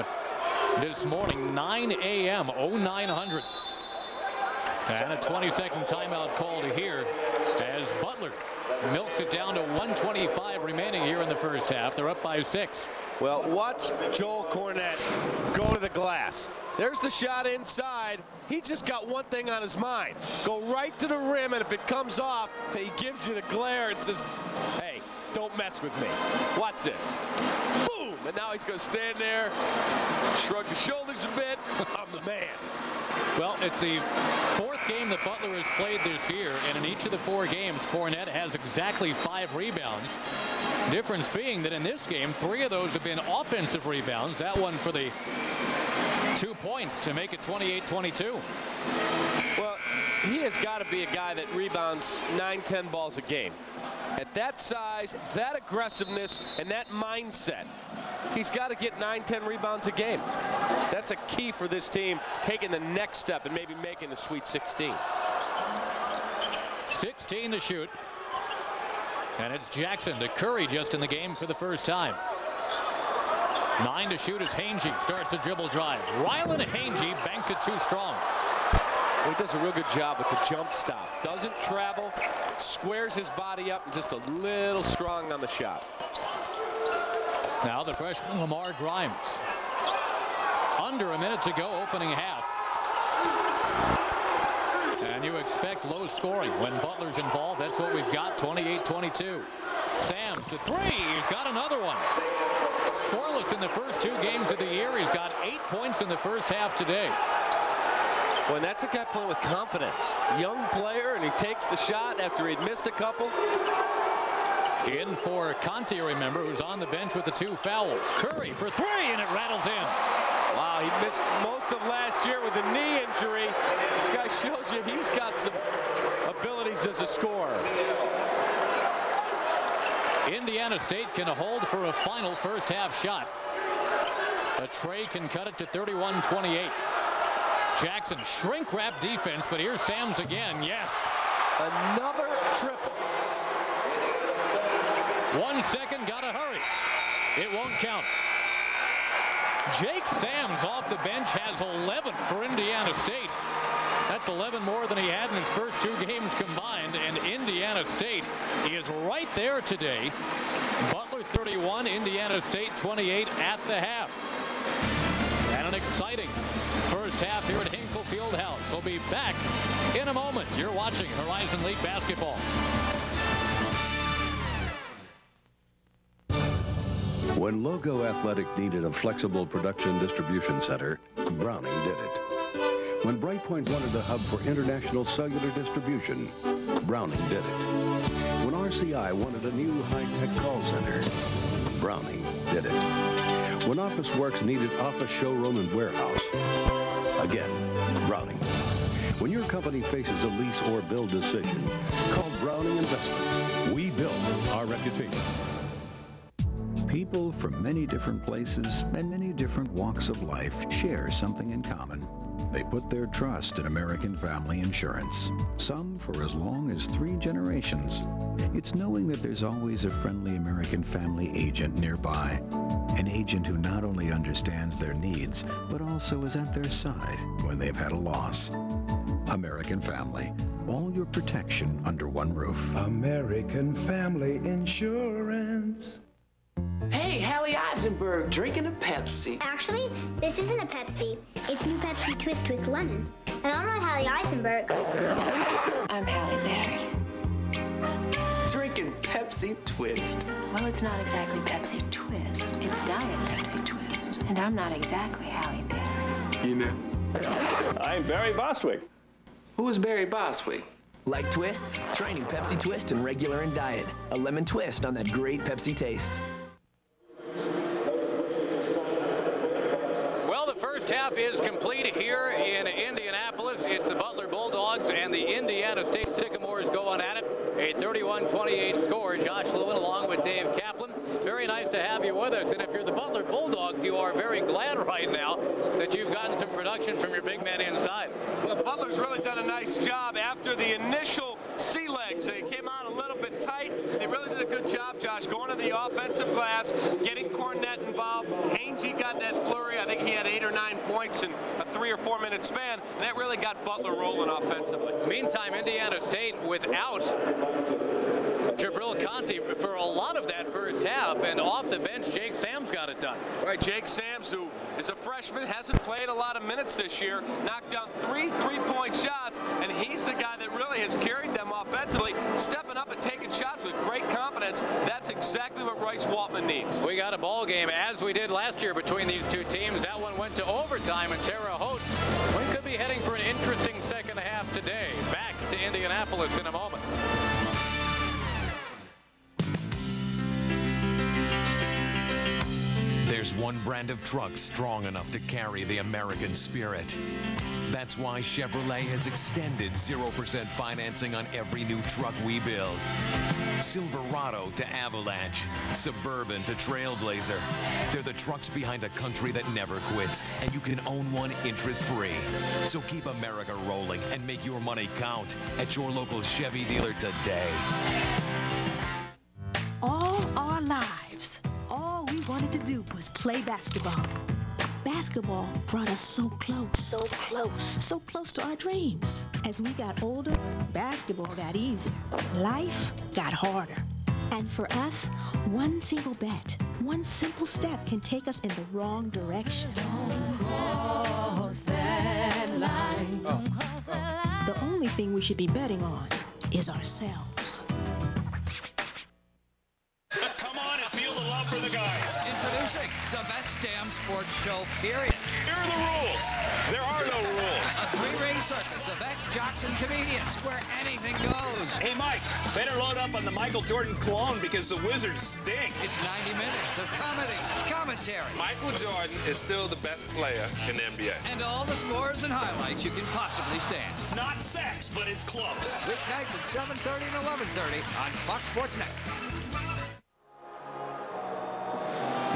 this morning. 9 a.m., 0900. And a 20-second timeout called here as Butler milks it down to 1:25 remaining here in the first half. They're up by 6. Well, watch Joel Cornette go to the glass. There's the shot inside. He just got one thing on his mind. Go right to the rim, and if it comes off, he gives you the glare and says, hey, don't mess with me. Watch this. Boom! And now he's going to stand there, shrug his shoulders a bit. I'm the man. Well, it's the 4th game that Butler has played this year, and in each of the 4 games, Cornette has exactly 5 rebounds. Difference being that in this game, 3 of those have been offensive rebounds. That one for the 2 points to make it 28-22. Well, he has got to be a guy that rebounds 9-10 balls a game. At that size, that aggressiveness, and that mindset, he's got to get 9-10 rebounds a game. That's a key for this team, taking the next step and maybe making the Sweet 16. 16 to shoot. And it's Jackson to Curry just in the game for the first time. 9 to shoot as Hangey starts the dribble drive. Rylan Hangey banks it too strong. Well, he does a real good job with the jump stop. Doesn't travel, squares his body up, and just a little strong on the shot. Now the freshman Lamar Grimes. Under a minute to go, opening half. And you expect low scoring when Butler's involved. That's what we've got, 28-22. Sams, the three. He's got another one. Scoreless in the first 2 games of the year. He's got 8 points in the first half today. Well, that's a guy playing with confidence. Young player, and he takes the shot after he'd missed a couple. In for Conti, remember, who's on the bench with the 2 fouls. Curry for 3, and it rattles in. Wow, he missed most of last year with a knee injury. This guy shows you he's got some abilities as a scorer. Indiana State can hold for a final first half shot. A Trey can cut it to 31-28. Jackson shrink wrap defense, but here's Sams again. Yes. Another triple. 1 second, gotta hurry. It won't count. Jake Sams off the bench has 11 for Indiana State. That's 11 more than he had in his first 2 games combined, and Indiana State is right there today. Butler 31, Indiana State 28 at the half. And an exciting first half here at Hinkle Fieldhouse. We'll be back in a moment. You're watching Horizon League basketball. When Logo Athletic needed a flexible production distribution center, Browning did it. When Brightpoint wanted a hub for international cellular distribution, Browning did it. When RCI wanted a new high-tech call center, Browning did it. When Office Works needed office, showroom, and warehouse, again, Browning. When your company faces a lease or build decision, call Browning Investments. We build our reputation. People from many different places and many different walks of life share something in common. They put their trust in American Family Insurance, some for as long as 3 generations. It's knowing that there's always a friendly American Family agent nearby, an agent who not only understands their needs, but also is at their side when they've had a loss. American Family, all your protection under one roof. American Family Insurance. Hey, Hallie Eisenberg drinking a Pepsi. Actually, this isn't a Pepsi. It's new Pepsi Twist with lemon. And I'm not Hallie Eisenberg. I'm Halle Berry. Drinking Pepsi Twist. Well, it's not exactly Pepsi Twist. It's Diet Pepsi Twist. And I'm not exactly Halle Berry. You know? I'm Barry Bostwick. Who is Barry Bostwick? Like twists? Try new Pepsi Twist in regular and diet. A lemon twist on that great Pepsi taste. Well, the first half is complete here in Indianapolis. It's the Butler Bulldogs and the Indiana State Sycamores going at it. A 31-28 score. Josh Lewin along with Dave Kaplan. Very nice to have you with us. And if you're the Butler Bulldogs, you are very glad right now that you've gotten some production from your big man inside. Well, Butler's really done a nice job after the initial sea legs. They came out a little bit tight. They really did a good job, Josh, going to the offensive glass, getting Cornette involved. Hainsey got that flurry. I think he had 8 or 9 points in a 3 or 4 minute span, and that really got Butler rolling offensively. Meantime, Indiana State without Jabril Conti for a lot of that first half, and off the bench, Jake Sams got it done. Right, Jake Sams, who is a freshman, hasn't played a lot of minutes this year, knocked down 3 3-point shots, and he's the guy that really has carried them offensively, stepping up and taking shots with great confidence. That's exactly what Royce Waltman needs. We got a ball game, as we did last year between these two teams. That one went to overtime, and Terre Haute, we could be heading for an interesting second half today. Back to Indianapolis in a moment. There's one brand of truck strong enough to carry the American spirit. That's why Chevrolet has extended 0% financing on every new truck we build. Silverado to Avalanche, Suburban to Trailblazer. They're the trucks behind a country that never quits, and you can own one interest-free. So keep America rolling and make your money count at your local Chevy dealer today. All our lives, all we wanted to do was play basketball. Basketball brought us so close to our dreams. As we got older, basketball got easier. Life got harder. And for us, one single bet, one simple step can take us in the wrong direction. Don't cross that that line. The only thing we should be betting on is ourselves. Come on and feel the love for the guys. Introducing the best damn sports show, period. Here are the rules. There are no rules. A three-ring circus of ex-jocks and comedians where anything goes. Hey, Mike, better load up on the Michael Jordan clone because the Wizards stink. It's 90 minutes of comedy, commentary. Michael Jordan is still the best player in the NBA. And all the scores and highlights you can possibly stand. It's not sex, but it's close. Weeknights at 7:30 and 11:30 on Fox Sports Net.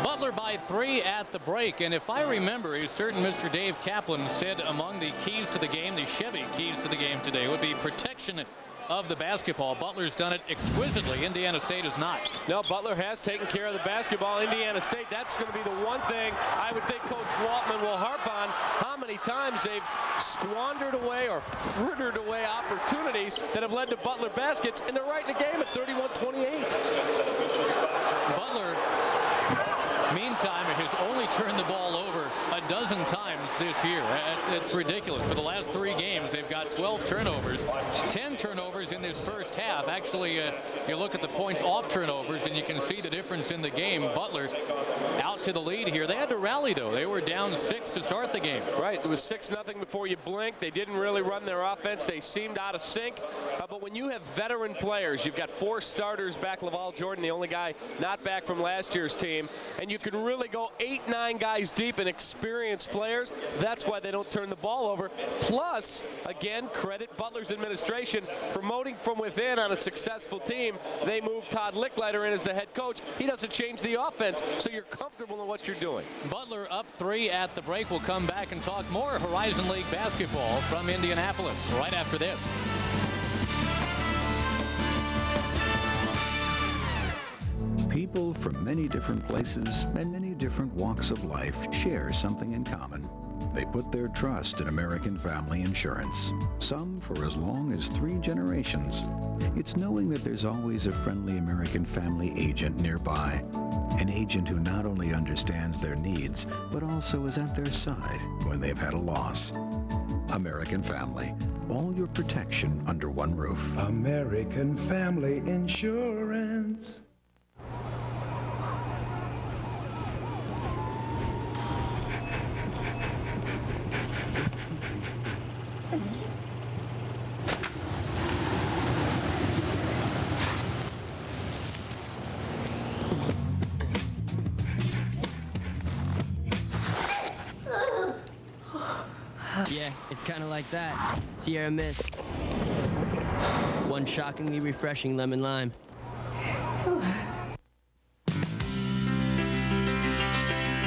Butler by 3 at the break, and if I remember, a certain Mr. Dave Kaplan said among the keys to the game, the Chevy keys to the game today, would be protection of the basketball. Butler's done it exquisitely. Indiana State is not. No, Butler has taken care of the basketball. Indiana State, that's going to be the one thing I would think Coach Waltman will harp on, how many times they've squandered away or frittered away opportunities that have led to Butler baskets, and they're right in the game at 31-28. Butler, meantime, has only turned the ball over a dozen times this year. It's ridiculous. For the last 3 games, they've got 12 turnovers, 10 turnovers in this first half. Actually, you look at the points off turnovers, and you can see the difference in the game. Butler out to the lead here. They had to rally, though. They were down 6 to start the game. Right. It was 6-0 before you blink. They didn't really run their offense. They seemed out of sync. But when you have veteran players, you've got 4 starters back. Laval Jordan, the only guy not back from last year's team, and you can really go 8-9 guys deep and experienced players. That's why they don't turn the ball over. Plus, again, credit Butler's administration promoting from within on a successful team. They move Todd Licklider in as the head coach. He doesn't change the offense, so you're comfortable in what you're doing. Butler up 3 at the break. We'll come back and talk more Horizon League basketball from Indianapolis right after this. People from many different places and many different walks of life share something in common. They put their trust in American Family Insurance, some for as long as 3 generations. It's knowing that there's always a friendly American Family agent nearby, an agent who not only understands their needs, but also is at their side when they've had a loss. American Family, all your protection under one roof. American Family Insurance. Yeah, it's kind of like that. Sierra Mist. One shockingly refreshing lemon lime.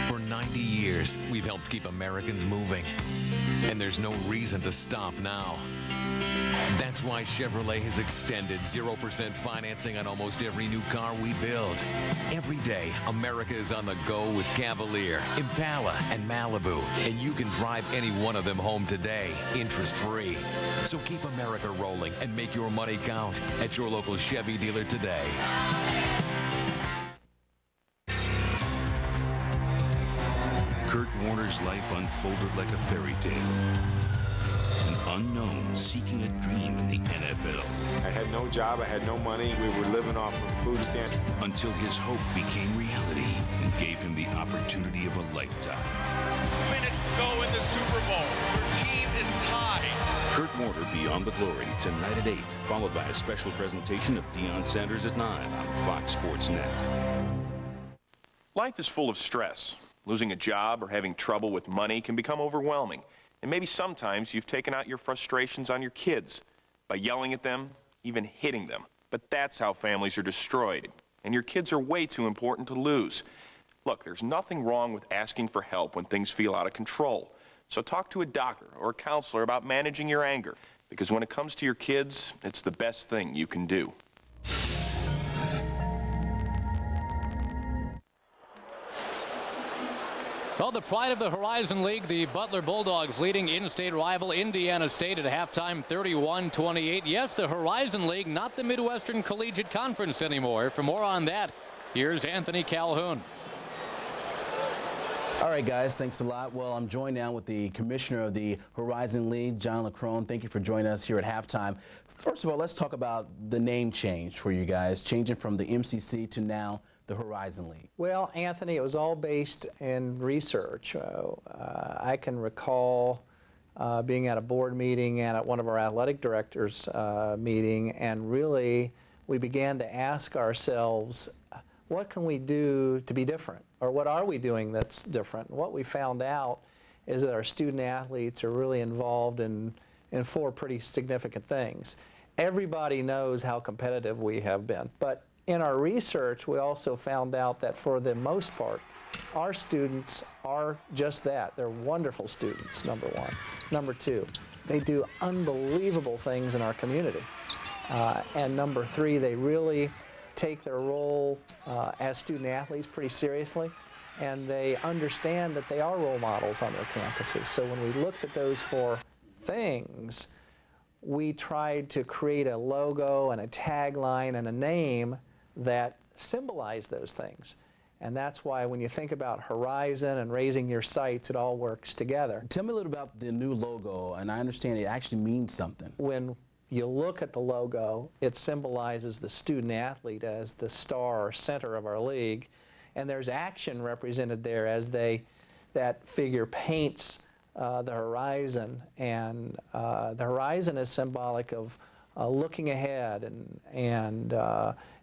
For 90 years, we've helped keep Americans moving. And there's no reason to stop now. That's why Chevrolet has extended 0% financing on almost every new car we build. Every day, America is on the go with Cavalier, Impala, and Malibu. And you can drive any one of them home today, interest-free. So keep America rolling and make your money count at your local Chevy dealer today. Kurt Warner's life unfolded like a fairy tale. An unknown seeking a dream in the NFL. I had no job, I had no money, we were living off of food stamps. Until his hope became reality and gave him the opportunity of a lifetime. Minutes to go in the Super Bowl. Your team is tied. Kurt Warner Beyond the Glory, tonight at 8, followed by a special presentation of Deion Sanders at 9 on Fox Sports Net. Life is full of stress. Losing a job or having trouble with money can become overwhelming. And maybe sometimes you've taken out your frustrations on your kids by yelling at them, even hitting them. But that's how families are destroyed. And your kids are way too important to lose. Look, there's nothing wrong with asking for help when things feel out of control. So talk to a doctor or a counselor about managing your anger. Because when it comes to your kids, it's the best thing you can do. Well, the pride of the Horizon League, the Butler Bulldogs leading in-state rival Indiana State at halftime 31-28. Yes, the Horizon League, not the Midwestern Collegiate Conference anymore. For more on that, here's Anthony Calhoun. All right, guys, thanks a lot. Well, I'm joined now with the commissioner of the Horizon League, John LaCrone. Thank you for joining us here at halftime. First of all, let's talk about the name change for you guys, changing from the MCC to now the Horizon League. Well, Anthony, it was all based in research. I can recall being at a board meeting and at one of our athletic directors' meeting, and really we began to ask ourselves, what can we do to be different? Or what are we doing that's different? And what we found out is that our student athletes are really involved in 4 pretty significant things. Everybody knows how competitive we have been, but in our research we also found out that for the most part, our students are just that. They're wonderful students, number one. Number two, they do unbelievable things in our community. And number three, they really take their role as student athletes pretty seriously, and they understand that they are role models on their campuses. So when we looked at those 4 things, we tried to create a logo and a tagline and a name that symbolize those things. And that's why when you think about Horizon and raising your sights, it all works together. Tell me a little about the new logo, and I understand it actually means something. When you look at the logo, it symbolizes the student athlete as the star or center of our league, and there's action represented there as that figure paints the horizon, and the horizon is symbolic of looking ahead, and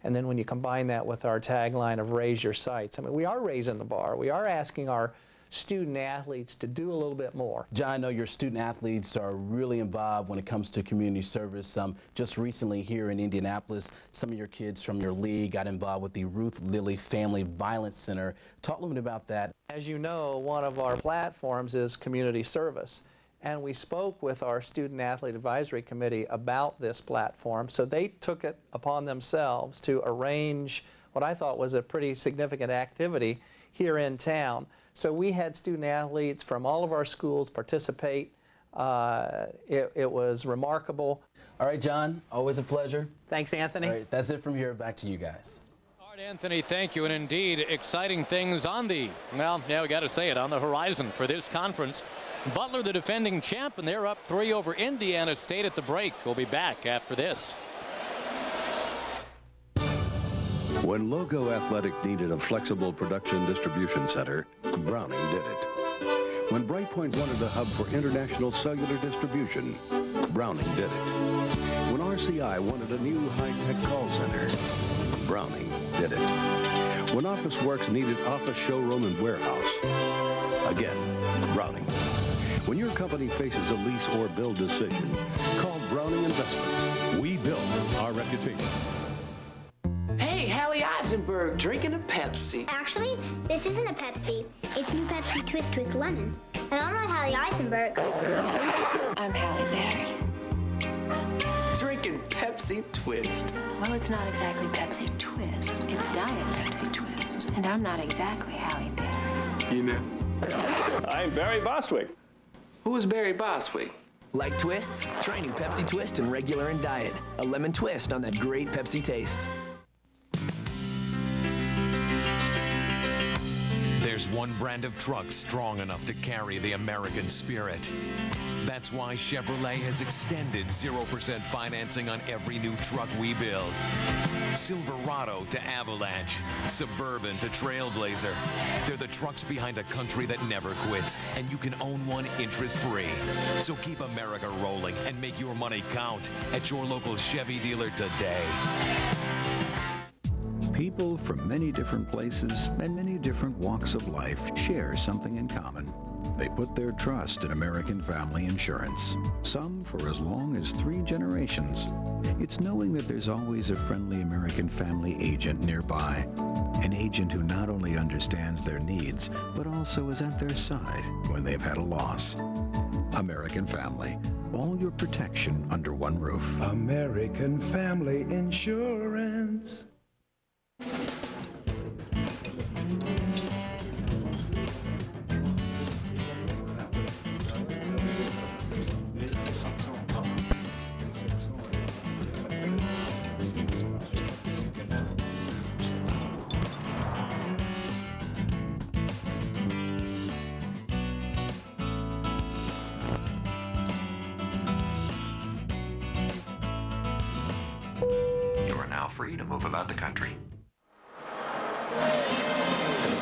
then when you combine that with our tagline of raise your sights, I mean, we are raising the bar. We are asking our student athletes to do a little bit more. John, I know your student athletes are really involved when it comes to community service. Just recently here in Indianapolis, some of your kids from your league got involved with the Ruth Lilly Family Violence Center. Talk a little bit about that. As you know, one of our platforms is community service. And we spoke with our Student Athlete Advisory Committee about this platform, so they took it upon themselves to arrange what I thought was a pretty significant activity here in town. So we had student athletes from all of our schools participate. It was remarkable. All right, John, always a pleasure. Thanks, Anthony. All right, that's it from here. Back to you guys. All right, Anthony, thank you. And indeed, exciting things on the, well, yeah, we got to say it, on the horizon for this conference. Butler, the defending champ, and they're up 3 over Indiana State at the break. We'll be back after this. When Logo Athletic needed a flexible production distribution center, Browning did it. When Brightpoint wanted a hub for international cellular distribution, Browning did it. When RCI wanted a new high-tech call center, Browning did it. When Office Works needed office, showroom, and warehouse, again, Browning. When your company faces a lease or build decision, call Browning Investments. We build our reputation. Hey, Hallie Eisenberg drinking a Pepsi. Actually, this isn't a Pepsi. It's new Pepsi Twist with lemon. And I'm not Hallie Eisenberg. I'm Halle Berry. Drinking Pepsi Twist. Well, it's not exactly Pepsi Twist. It's Diet Pepsi Twist. And I'm not exactly Halle Berry. You know. I'm Barry Bostwick. Who is Barry Bostwick? Like twists? Try new Pepsi Twist in regular and diet. A lemon twist on that great Pepsi taste. There's one brand of truck strong enough to carry the American spirit. That's why Chevrolet has extended 0% financing on every new truck we build. Silverado to Avalanche, Suburban to Trailblazer. They're the trucks behind a country that never quits, and you can own one interest-free. So keep America rolling and make your money count at your local Chevy dealer today. People from many different places and many different walks of life share something in common. They put their trust in American Family Insurance, some for as long as 3 generations. It's knowing that there's always a friendly American Family agent nearby, an agent who not only understands their needs, but also is at their side when they've had a loss. American Family, all your protection under one roof. American Family Insurance. free to move about the country.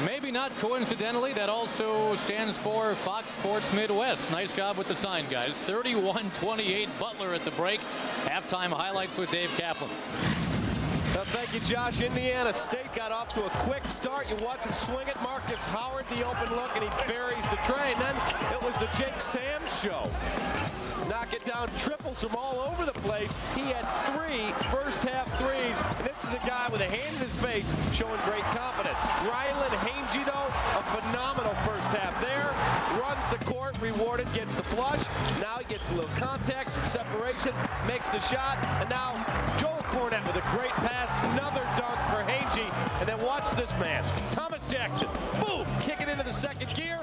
Maybe not coincidentally, that also stands for Fox Sports Midwest. Nice job with the sign, guys. 31-28 Butler at the break. Halftime highlights with Dave Kaplan. Thank you, Josh. Indiana State got off to a quick start. You watch him swing it. Marcus Howard, the open look, and he buries the tray. And then it was the Jake Sams show. Knock it down, triples from all over the place. He had 3 first-half threes, and this is a guy with a hand in his face showing great confidence. Rylan Hangey, though, a phenomenal first half there. Runs the court, rewarded, gets the flush. Now he gets a little contact, some separation, makes the shot, and now Joel Cornette with a great pass, another dunk for Hangey, and then watch this man, Thomas Jackson, boom, kick it into the second gear,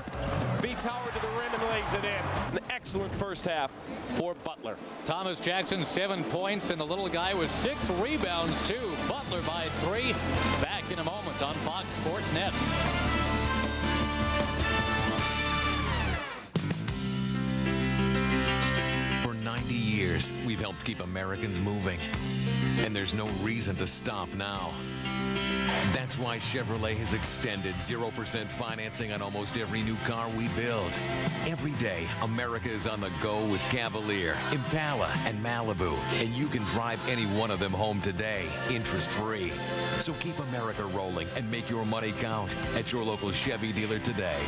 beats Howard to the rim and lays it in. An excellent first half for Butler. Thomas Jackson, 7 points, and the little guy with 6 rebounds, too. Butler by 3. Back in a moment on Fox Sports Net. For 90 years, we've helped keep Americans moving. And there's no reason to stop now. That's why Chevrolet has extended 0% financing on almost every new car we build. Every day, America is on the go with Cavalier, Impala, and Malibu. And you can drive any one of them home today, interest-free. So keep America rolling and make your money count at your local Chevy dealer today.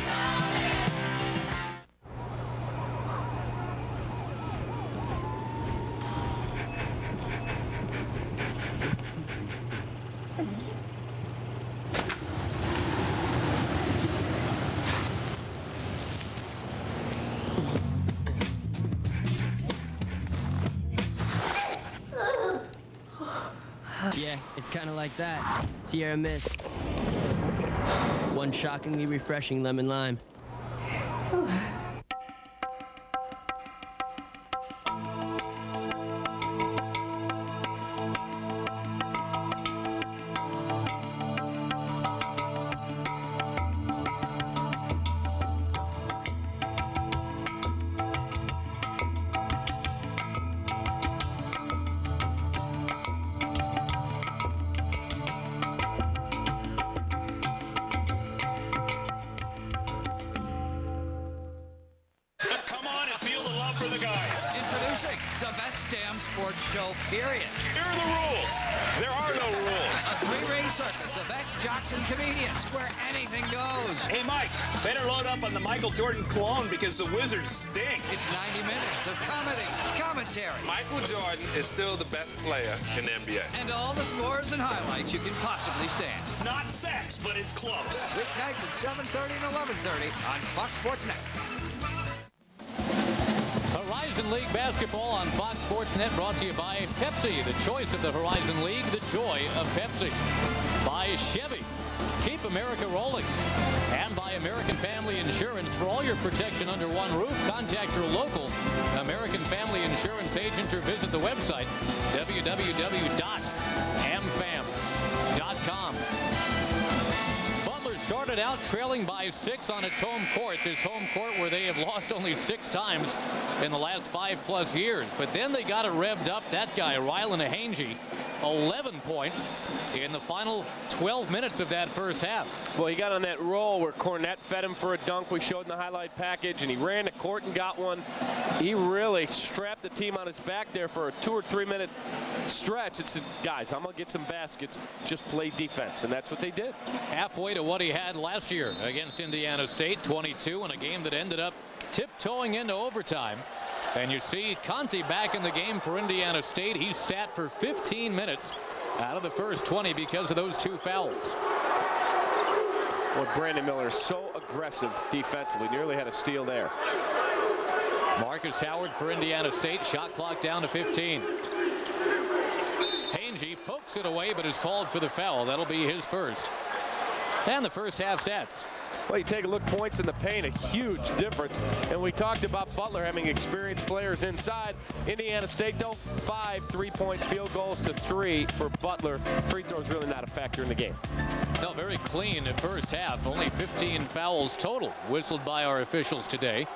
Yeah, it's kind of like that. Sierra Mist. One shockingly refreshing lemon lime. Introducing the best damn sports show, period. Here are the rules. There are no rules. A 3-ring circus of ex-jocks and comedians where anything goes. Hey, Mike, better load up on the Michael Jordan clone because the Wizards stink. It's 90 minutes of comedy, commentary. Michael Jordan is still the best player in the NBA. And all the scores and highlights you can possibly stand. It's not sex, but it's close. Weeknights at 7:30 and 11:30 on Fox Sports Net. Horizon League basketball on Fox Sports Net, brought to you by Pepsi, the choice of the Horizon League, the joy of Pepsi. By Chevy, keep America rolling. And by American Family Insurance. For all your protection under one roof, contact your local American Family Insurance agent or visit the website www.amfam.com. Started out trailing by 6 on its home court. This home court where they have lost only 6 times in the last 5+ years. But then they got it revved up. That guy, Rylan Hangey, 11 points in the final 12 minutes of that first half. Well, he got on that roll where Cornette fed him for a dunk we showed in the highlight package, and he ran the court and got one. He really strapped the team on his back there for a 2 or 3 minute stretch. It said, guys, I'm going to get some baskets. Just play defense, and that's what they did. Halfway to what he had last year against Indiana State, 22, in a game that ended up tiptoeing into overtime. And you see Conte back in the game for Indiana State. He sat for 15 minutes out of the first 20 because of those 2 fouls. Well, Brandon Miller is so aggressive defensively. Nearly had a steal there. Marcus Howard for Indiana State. Shot clock down to 15. Hangey pokes it away but is called for the foul. That'll be his first. And the first half stats. Well, you take a look, points in the paint, a huge difference. And we talked about Butler having experienced players inside. Indiana State, though, 5 3-point field goals to 3 for Butler. Free throws really not a factor in the game. No, very clean at first half. Only 15 fouls total whistled by our officials today.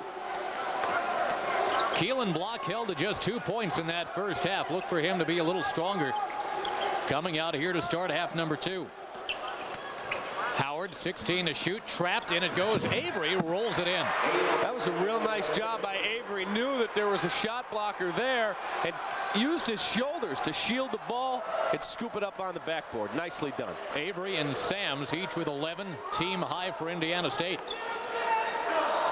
Keelan Block held to just 2 points in that first half. Look for him to be a little stronger coming out here to start half number 2. Howard, 16 to shoot, trapped, in it goes. Avery rolls it in. That was a real nice job by Avery. Knew that there was a shot blocker there and used his shoulders to shield the ball and scoop it up on the backboard. Nicely done. Avery and Sams each with 11, team high for Indiana State.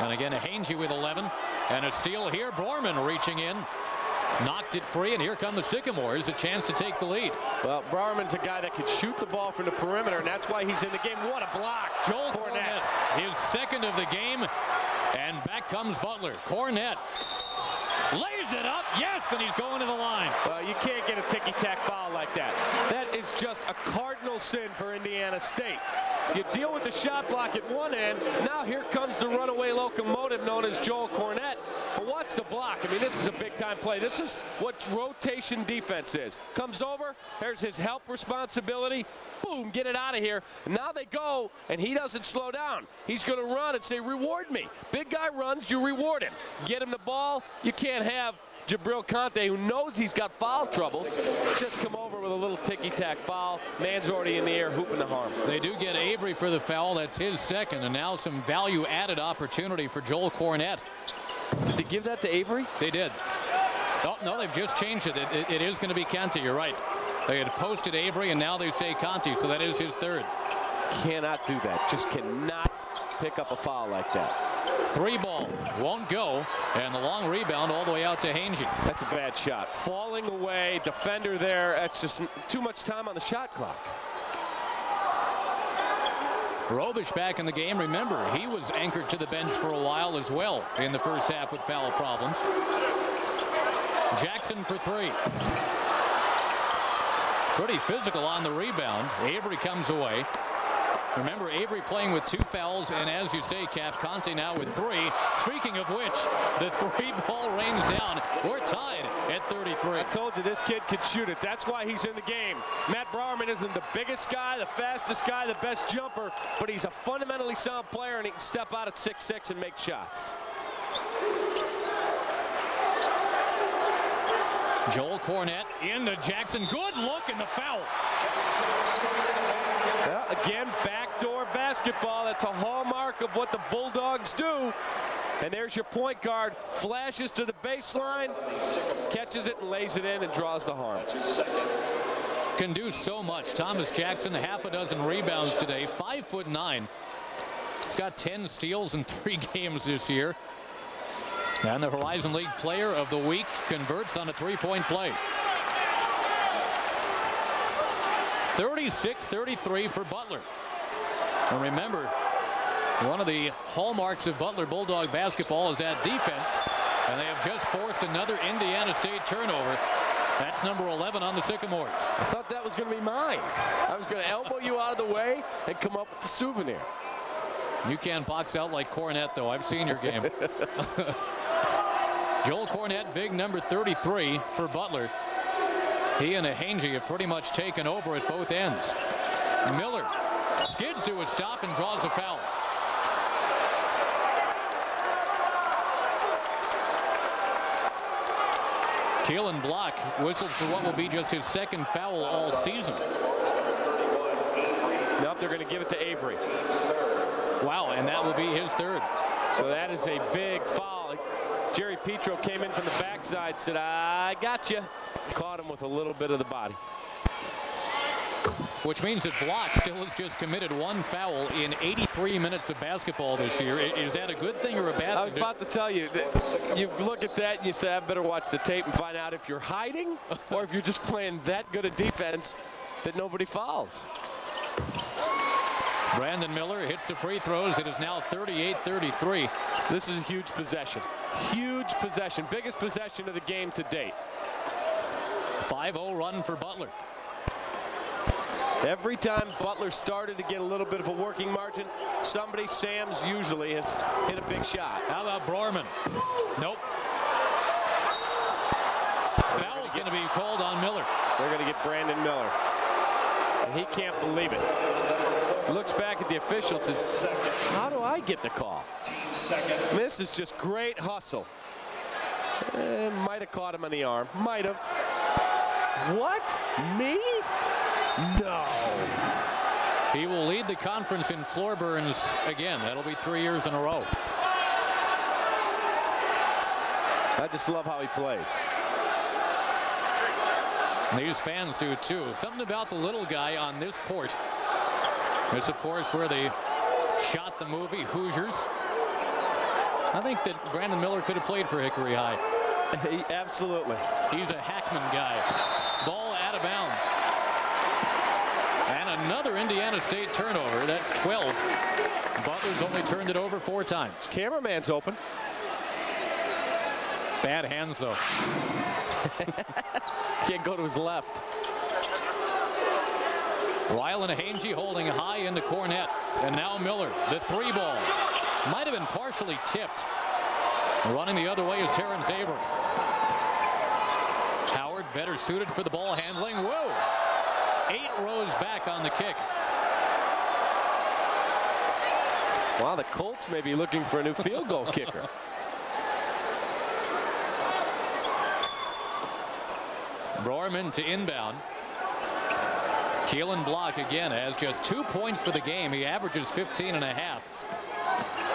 And again, Hangey with 11. And a steal here. Borman reaching in. Knocked it free, and here come the Sycamores, a chance to take the lead. Well, Browerman's a guy that can shoot the ball from the perimeter, and that's why he's in the game. What a block. Joel Cornette, his second of the game, and back comes Butler. Cornette lays it up, yes, and he's going to the line. Well, you can't get a ticky-tack foul like that. That is just a cardinal sin for Indiana State. You deal with the shot block at one end. Now here comes the runaway locomotive known as Joel Cornette. But watch the block. I mean, this is a big-time play. This is what rotation defense is. Comes over. There's his help responsibility. Boom, get it out of here. And now they go, and he doesn't slow down. He's going to run and say, reward me. Big guy runs, you reward him. Get him the ball. You can't have Jabril Conte, who knows he's got foul trouble, just come over with a little ticky-tack foul. Man's already in the air hooping the harm. They do get Avery for the foul. That's his second, and now some value-added opportunity for Joel Cornette. Did they give that to Avery? They did. Oh, no, they've just changed it. It is going to be Conte. You're right. They had posted Avery, and now they say Conte, so that is his third. Cannot do that. Just cannot pick up a foul like that. 3 ball won't go, and the long rebound all the way out to Hangey. That's a bad shot. Falling away, defender there. That's just too much time on the shot clock. Robish back in the game. Remember, he was anchored to the bench for a while as well in the first half with foul problems. Jackson for 3. Pretty physical on the rebound. Avery comes away. Remember, Avery playing with 2 fouls, and as you say, Cap, Conte now with 3. Speaking of which, the 3-ball rains down. We're tied at 33. I told you this kid could shoot it. That's why he's in the game. Matt Browerman isn't the biggest guy, the fastest guy, the best jumper, but he's a fundamentally sound player, and he can step out at 6'6" and make shots. Joel Cornette into Jackson. Good look in the foul. Well, again, backdoor basketball. That's a hallmark of what the Bulldogs do. And there's your point guard. Flashes to the baseline, catches it and lays it in and draws the harm. Can do so much. Thomas Jackson, half a dozen rebounds today. 5'9". He's got 10 steals in 3 games this year. And the Horizon League Player of the Week converts on a 3-point play. 36-33 for Butler. And remember, one of the hallmarks of Butler Bulldog basketball is that defense. And they have just forced another Indiana State turnover. That's number 11 on the Sycamores. I thought that was going to be mine. I was going to elbow you out of the way and come up with the souvenir. You can't box out like Cornette, though. I've seen your game. Joel Cornette, big number 33 for Butler. He and Hangey have pretty much taken over at both ends. Miller skids to a stop and draws a foul. Keelan Block whistled for what will be just his second foul all season. Nope, they're going to give it to Avery. Wow, and that will be his third. So that is a big foul. Jerry Petro came in from the backside, said, I got you. Caught him with a little bit of the body. Which means that Block still has just committed 1 foul in 83 minutes of basketball this year. Is that a good thing or a bad thing? I was about to tell you, that you look at that and you say, I better watch the tape and find out if you're hiding or if you're just playing that good a defense that nobody fouls. Brandon Miller hits the free throws. It is now 38-33. This is a huge possession. Huge possession. Biggest possession of the game to date. 5-0 run for Butler. Every time Butler started to get a little bit of a working margin, somebody, Sams usually, has hit a big shot. How about Browerman? Nope. Foul's going to be called on Miller. They're going to get Brandon Miller. And he can't believe it. Looks back at the officials and says, how do I get the call? This is just great hustle. Might have caught him on the arm. Might have. What? Me? No. He will lead the conference in floor burns again. That'll be 3 years in a row. I just love how he plays. These fans do too. Something about the little guy on this court. This, of course, where they shot the movie Hoosiers. I think that Brandon Miller could have played for Hickory High. Absolutely. He's a Hackman guy. Ball out of bounds. And another Indiana State turnover. That's 12. Butler's only turned it over 4 times. Cameraman's open. Bad hands, though. Can't go to his left. Rylan Hangey holding high in the cornet. And now Miller, the 3 ball. Might have been partially tipped. Running the other way is Terrence Avery. Howard better suited for the ball handling. Whoa! 8 rows back on the kick. Wow, the Colts may be looking for a new field goal kicker. Broerman to inbound. Keelan Block again has just 2 points for the game. He averages 15.5.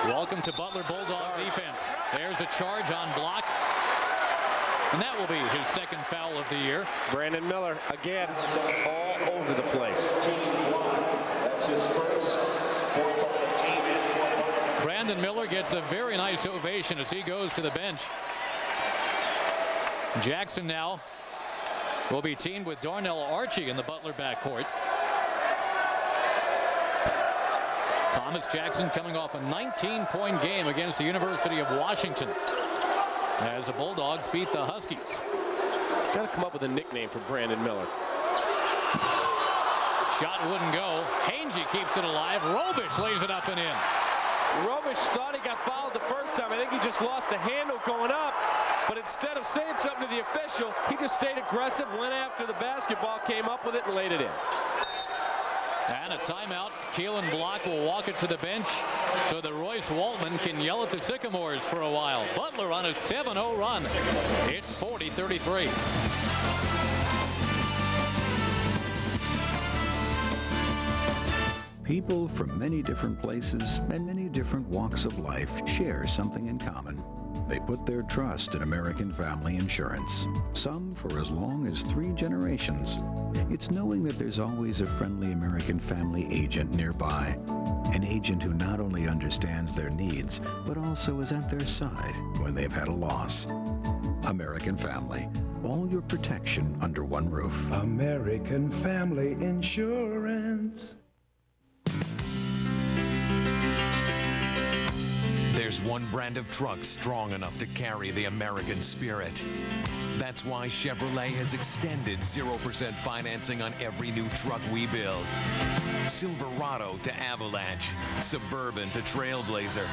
Welcome to Butler Bulldog defense. There's a charge on Block. And that will be his 2nd foul of the year. Brandon Miller again all over the place. That's his first. Brandon Miller gets a very nice ovation as he goes to the bench. Jackson now will be teamed with Darnell Archie in the Butler backcourt. Thomas Jackson coming off a 19-point game against the University of Washington as the Bulldogs beat the Huskies. Got to come up with a nickname for Brandon Miller. Shot wouldn't go. Hangey keeps it alive. Robish lays it up and in. Robish thought he got fouled the first time. I think he just lost the handle going up. But instead of saying something to the official, he just stayed aggressive, went after the basketball, came up with it, and laid it in. And a timeout. Keelan Block will walk it to the bench so that Royce Waltman can yell at the Sycamores for a while. Butler on a 7-0 run. It's 40-33. People from many different places and many different walks of life share something in common. They put their trust in American Family Insurance, some for as long as 3 generations. It's knowing that there's always a friendly American Family agent nearby, an agent who not only understands their needs, but also is at their side when they've had a loss. American Family, all your protection under one roof. American Family Insurance. There's one brand of truck strong enough to carry the American spirit. That's why Chevrolet has extended 0% financing on every new truck we build. Silverado to Avalanche, Suburban to Trailblazer.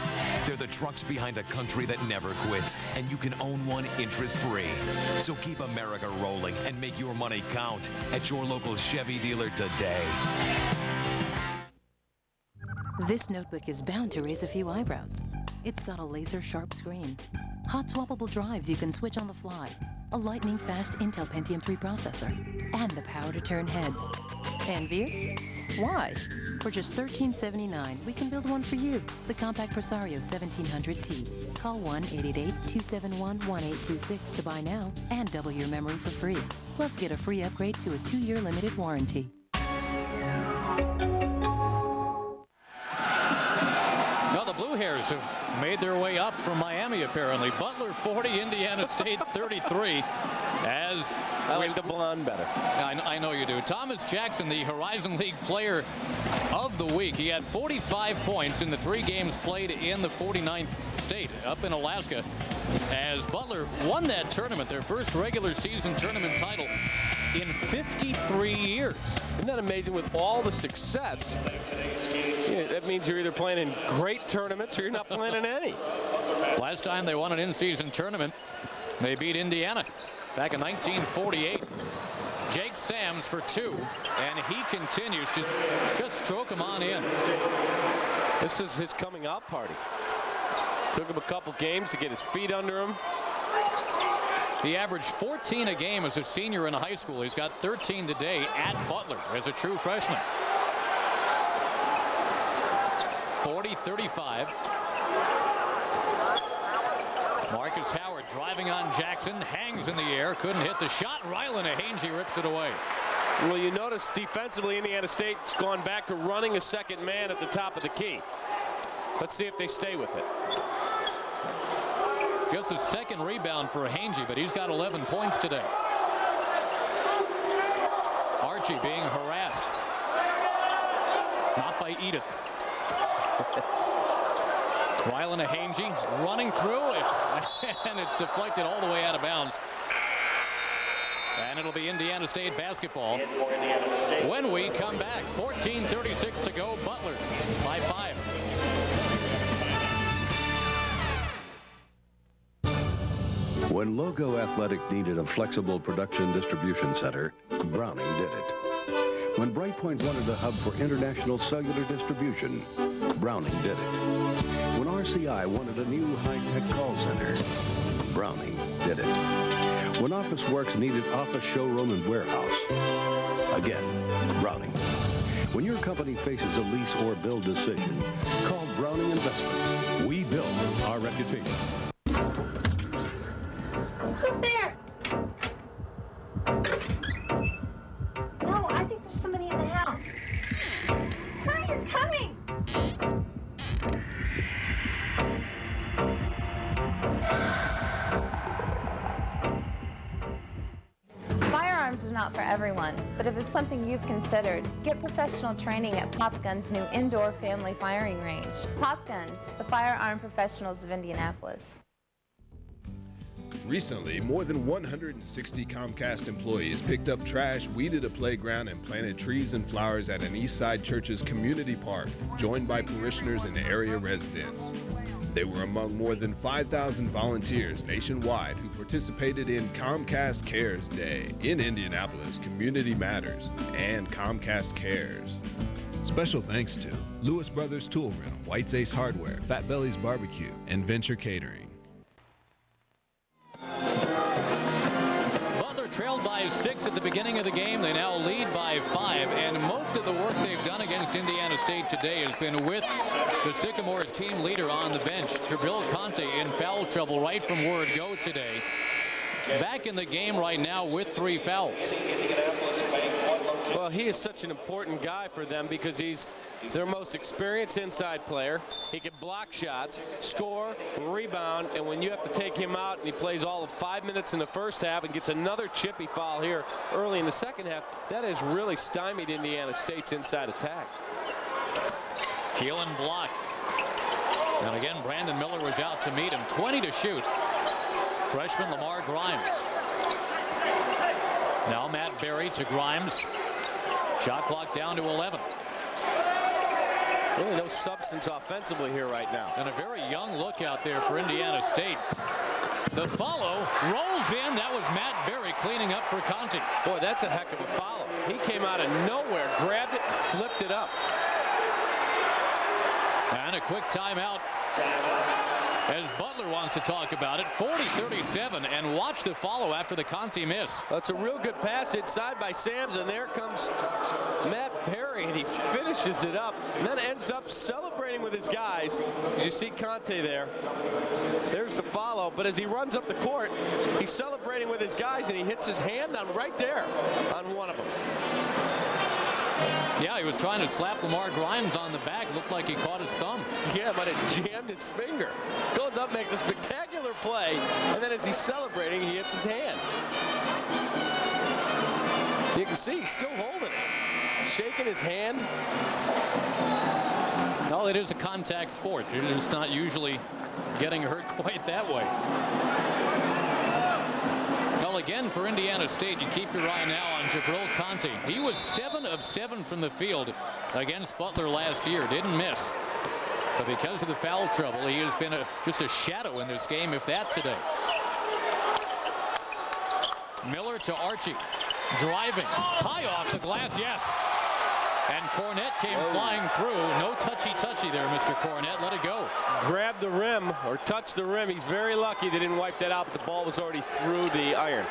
They're the trucks behind a country that never quits, and you can own one interest-free. So keep America rolling and make your money count at your local Chevy dealer today. This notebook is bound to raise a few eyebrows. It's got a laser-sharp screen, hot swappable drives you can switch on the fly, a lightning-fast Intel Pentium preprocessor, and the power to turn heads. Envious? Why? For just $13.79, we can build one for you, the compact Presario 1700T. Call 1-888-271-1826 to buy now and double your memory for free. Plus, get a free upgrade to a 2-year limited warranty. Now the Blue Hairs have made their way up from Miami, apparently. Butler 40, Indiana State 33. As I like the blonde better. I know you do. Thomas Jackson, the Horizon League Player of the Week. He had 45 points in the 3 games played in the 49th state up in Alaska, as Butler won that tournament, their first regular season tournament title in 53 years. Isn't that amazing? With all the success, that means you're either playing in great tournaments or you're not playing in any. Last time they won an in-season tournament, they beat Indiana back in 1948. Jake Sams for 2, and he continues to just stroke him on in. This is his coming out party. Took him a couple games to get his feet under him. He averaged 14 a game as a senior in high school. He's got 13 today at Butler as a true freshman. 40-35. Marcus Howard driving on Jackson, hangs in the air, couldn't hit the shot. Rylan Ahenge rips it away. Well, you notice defensively Indiana State's gone back to running a second man at the top of the key. Let's see if they stay with it. Just a second rebound for Ahenge, but he's got 11 points today. Archie being harassed. Not by Edith. Rylan Ahenge running through it, and it's deflected all the way out of bounds. And it'll be Indiana State basketball when we come back. 14:36 to go. Butler by 5. When Logo Athletic needed a flexible production distribution center, Browning did it. When Brightpoint wanted a hub for international cellular distribution, Browning did it. When RCI wanted a new high-tech call center, Browning did it. When Office Works needed office, showroom, and warehouse, again, Browning. When your company faces a lease or build decision, call Browning Investments. We build our reputation. Who's there? No, I think there's somebody in the house. Hi, is coming. Firearms are not for everyone, but if it's something you've considered, get professional training at Pop Gun's new indoor family firing range. Pop Guns, the firearm professionals of Indianapolis. Recently, more than 160 Comcast employees picked up trash, weeded a playground, and planted trees and flowers at an Eastside Church's community park, joined by parishioners and area residents. They were among more than 5,000 volunteers nationwide who participated in Comcast Cares Day. In Indianapolis, community matters, and Comcast cares. Special thanks to Lewis Brothers Tool Rental, White's Ace Hardware, Fat Belly's Barbecue, and Venture Catering. Butler trailed by 6 at the beginning of the game. They now lead by 5, and most of the work they've done against Indiana State today has been with the Sycamores team leader on the bench. Jabril Conte in foul trouble right from word go today. Back in the game right now with 3 fouls. Well, he is such an important guy for them because he's their most experienced inside player. He can block shots, score, rebound, and when you have to take him out and he plays all of 5 minutes in the first half and gets another chippy foul here early in the second half, that has really stymied Indiana State's inside attack. Keelan block. And again, Brandon Miller was out to meet him. 20 to shoot. Freshman Lamar Grimes. Now Matt Berry to Grimes. Shot clock down to 11. Really no substance offensively here right now. And a very young look out there for Indiana State. The follow rolls in. That was Matt Berry cleaning up for Conte. Boy, that's a heck of a follow. He came out of nowhere, grabbed it, and flipped it up. And a quick timeout as Butler wants to talk about it. 40-37, and watch the follow after the Conte miss. That's a real good pass inside by Sams, and there comes Matt Perry, and he finishes it up, and then ends up celebrating with his guys. As you see Conte there. There's the follow, but as he runs up the court, he's celebrating with his guys, and he hits his hand on right there on one of them. Yeah, he was trying to slap Lamar Grimes on the back. Looked like he caught his thumb. Yeah, but it jammed his finger. Goes up, makes a spectacular play, and then as he's celebrating, he hits his hand. You can see he's still holding it. Shaking his hand. No, it is a contact sport. It is not usually getting hurt quite that way. Well, again, for Indiana State, you keep your eye now on Jabril Conte. He was 7 of 7 from the field against Butler last year. Didn't miss. But because of the foul trouble, he has been just a shadow in this game, if that today. Miller to Archie. Driving. High off the glass, yes. And Cornette came flying through. No touchy-touchy there, Mr. Cornette. Let it go. Grabbed the rim or touched the rim. He's very lucky they didn't wipe that out, but the ball was already through the iron.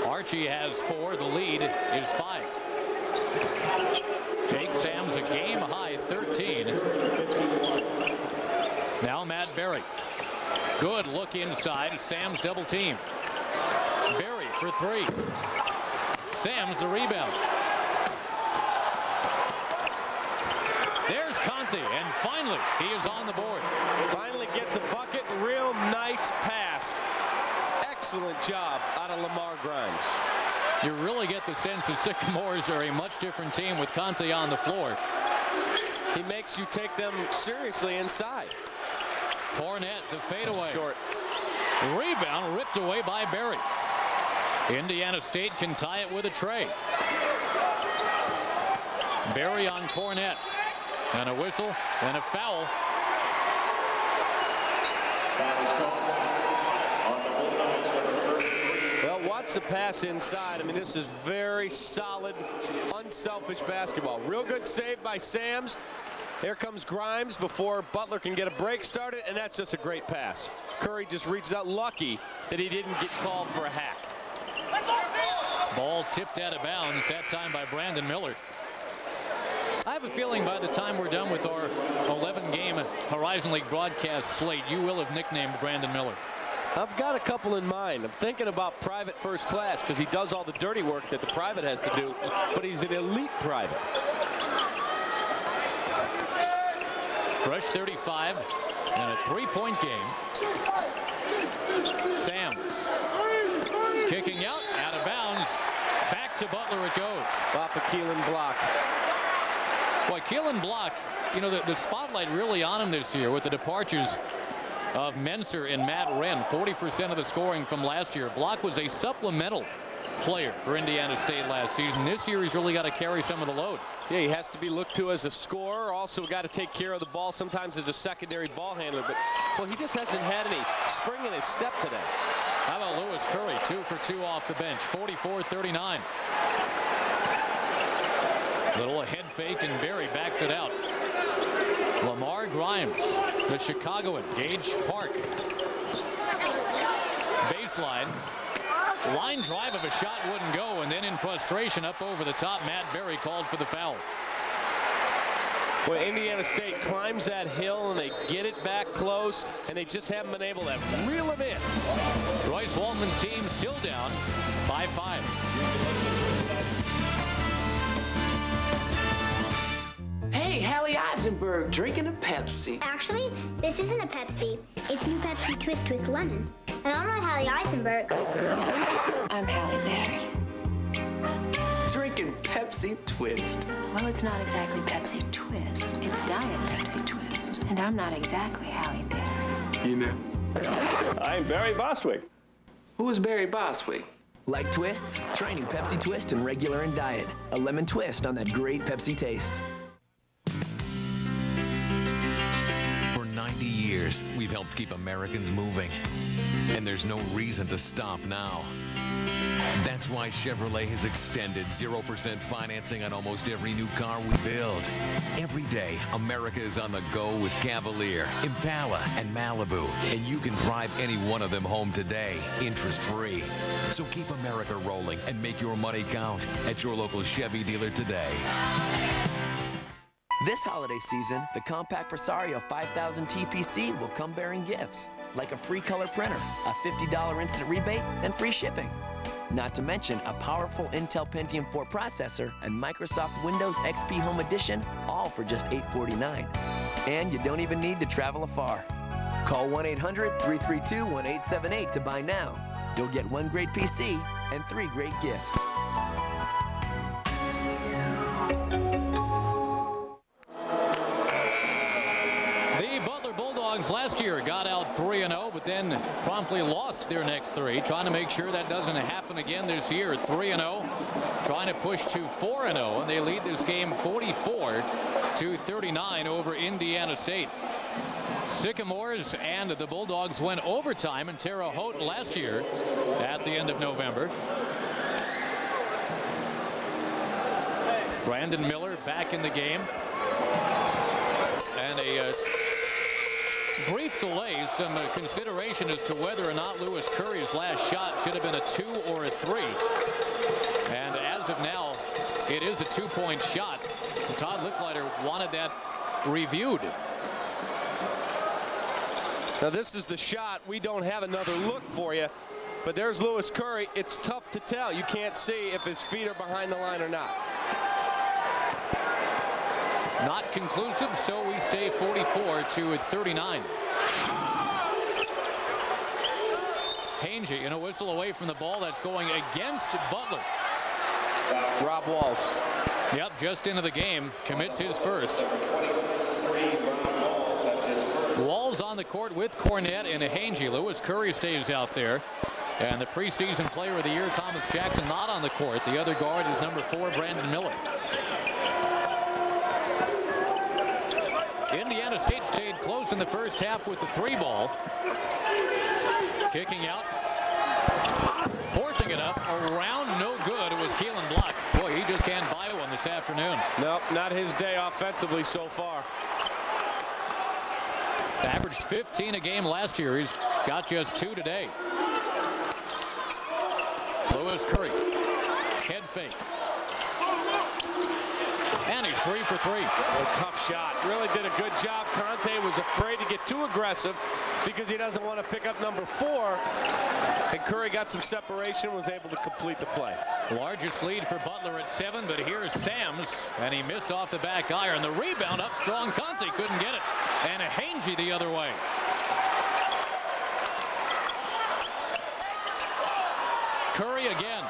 Archie has 4. The lead is 5. Jake Sam's a game-high 13. Now Matt Berry. Good look inside. Sam's double team. Berry for 3. Sam's the rebound. There's Conte, and finally he is on the board. Finally gets a bucket. Real nice pass. Excellent job out of Lamar Grimes. You really get the sense the Sycamores are a much different team with Conte on the floor. He makes you take them seriously inside. Cornette, the fadeaway. Short. Rebound ripped away by Berry. Indiana State can tie it with a tray. Berry on Cornette. And a whistle and a foul. Well, watch the pass inside. I mean, this is very solid, unselfish basketball. Real good save by Sams. Here comes Grimes before Butler can get a break started, and that's just a great pass. Curry just reaches out, lucky that he didn't get called for a hack. Ball tipped out of bounds, that time by Brandon Miller. I have a feeling by the time we're done with our 11-game Horizon League broadcast slate, you will have nicknamed Brandon Miller. I've got a couple in mind. I'm thinking about Private First Class because he does all the dirty work that the private has to do, but he's an elite private. Fresh 35 and a 3-point game. Sams kicking out of bounds. Back to Butler it goes. Off the Keelan block. Boy, Keelan Block, you know, the spotlight really on him this year with the departures of Menser and Matt Wren. 40% of the scoring from last year. Block was a supplemental player for Indiana State last season. This year he's really got to carry some of the load. Yeah, he has to be looked to as a scorer. Also got to take care of the ball sometimes as a secondary ball handler. But, well, he just hasn't had any spring in his step today. How about Lewis Curry? 2 for 2 off the bench. 44-39. Little head fake, and Berry backs it out. Lamar Grimes, the Chicagoan. Gage Park. Baseline. Line drive of a shot wouldn't go, and then in frustration up over the top, Matt Berry called for the foul. Well, Indiana State climbs that hill and they get it back close, and they just haven't been able to reel them in. Royce Waldman's team still down by 5. Hey, Hallie Eisenberg drinking a Pepsi. Actually, this isn't a Pepsi. It's new Pepsi Twist with lemon. And I'm not Hallie Eisenberg. I'm Halle Berry. Drinking Pepsi Twist. Well, it's not exactly Pepsi Twist. It's Diet Pepsi Twist. And I'm not exactly Halle Berry. You know? I'm Barry Bostwick. Who is Barry Bostwick? Like twists? Try new Pepsi Twist in regular and diet. A lemon twist on that great Pepsi taste. For 90 years, we've helped keep Americans moving. And there's no reason to stop now. That's why Chevrolet has extended 0% financing on almost every new car we build. Every day, America is on the go with Cavalier, Impala, and Malibu. And you can drive any one of them home today, interest-free. So keep America rolling and make your money count at your local Chevy dealer today. This holiday season, the compact Presario 5000 TPC will come bearing gifts, like a free color printer, a $50 instant rebate, and free shipping. Not to mention a powerful Intel Pentium 4 processor and Microsoft Windows XP Home Edition, all for just $849. And you don't even need to travel afar. Call 1-800-332-1878 to buy now. You'll get 1 great PC and 3 great gifts. Last year got out 3-0, but then promptly lost their next 3. Trying to make sure that doesn't happen again this year. 3-0, trying to push to 4-0, and they lead this game 44-39 over Indiana State. Sycamores and the Bulldogs went overtime in Terre Haute last year at the end of November. Brandon Miller back in the game. And a brief delay, some consideration as to whether or not Lewis Curry's last shot should have been a 2 or a 3. And as of now, it is a 2-point shot. Todd Licklider wanted that reviewed. Now this is the shot. We don't have another look for you, but there's Lewis Curry. It's tough to tell. You can't see if his feet are behind the line or not. Not conclusive, so we stay 44-39. Hangey in a whistle away from the ball. That's going against Butler. Rob Walls. Yep, just into the game. Commits his first. Walls on the court with Cornette and Hangey. Lewis Curry stays out there. And the preseason player of the year, Thomas Jackson, not on the court. The other guard is number 4, Brandon Miller. Indiana State stayed close in the first half with the 3-ball. Kicking out. Forcing it up. Around, no good. It was Keelan Block. Boy, he just can't buy one this afternoon. Nope, not his day offensively so far. Averaged 15 a game last year. He's got just 2 today. Lewis Curry. Head fake. And he's 3 for 3. A tough shot. Really did a good job. Conte was afraid to get too aggressive because he doesn't want to pick up number 4. And Curry got some separation, was able to complete the play. Largest lead for Butler at 7, but here's Sams, and he missed off the back iron. The rebound up strong. Conte couldn't get it. And a Hangey the other way. Curry again.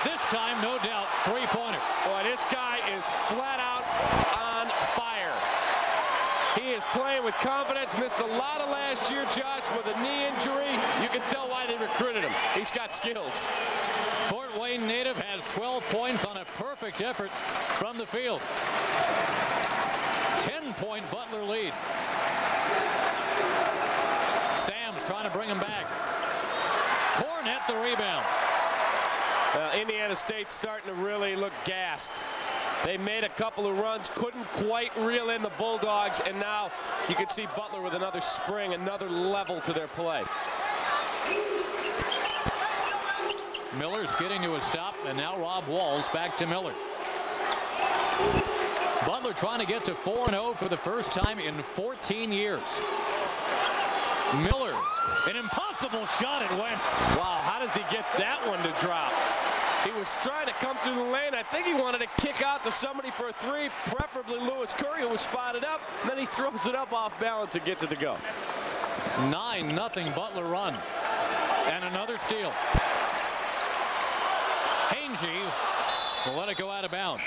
This time, no doubt, 3-pointer. Boy, this guy is flat out on fire. He is playing with confidence. Missed a lot of last year, Josh, with a knee injury. You can tell why they recruited him. He's got skills. Fort Wayne native has 12 points on a perfect effort from the field. 10-point Butler lead. Sams trying to bring him back. Cornette the rebound. Indiana State starting to really look gassed. They made a couple of runs, couldn't quite reel in the Bulldogs, and now you can see Butler with another spring, another level to their play. Miller's getting to a stop, and now Rob Walls back to Miller. Butler trying to get to 4-0 for the first time in 14 years. Miller, an impossible shot it went. Wow, how does he get that one to drop? He was trying to come through the lane. I think he wanted to kick out to somebody for a 3, preferably Lewis Curry, who was spotted up. And then he throws it up off balance and gets it to go. 9-0 Butler run. And another steal. Hangey will let it go out of bounds.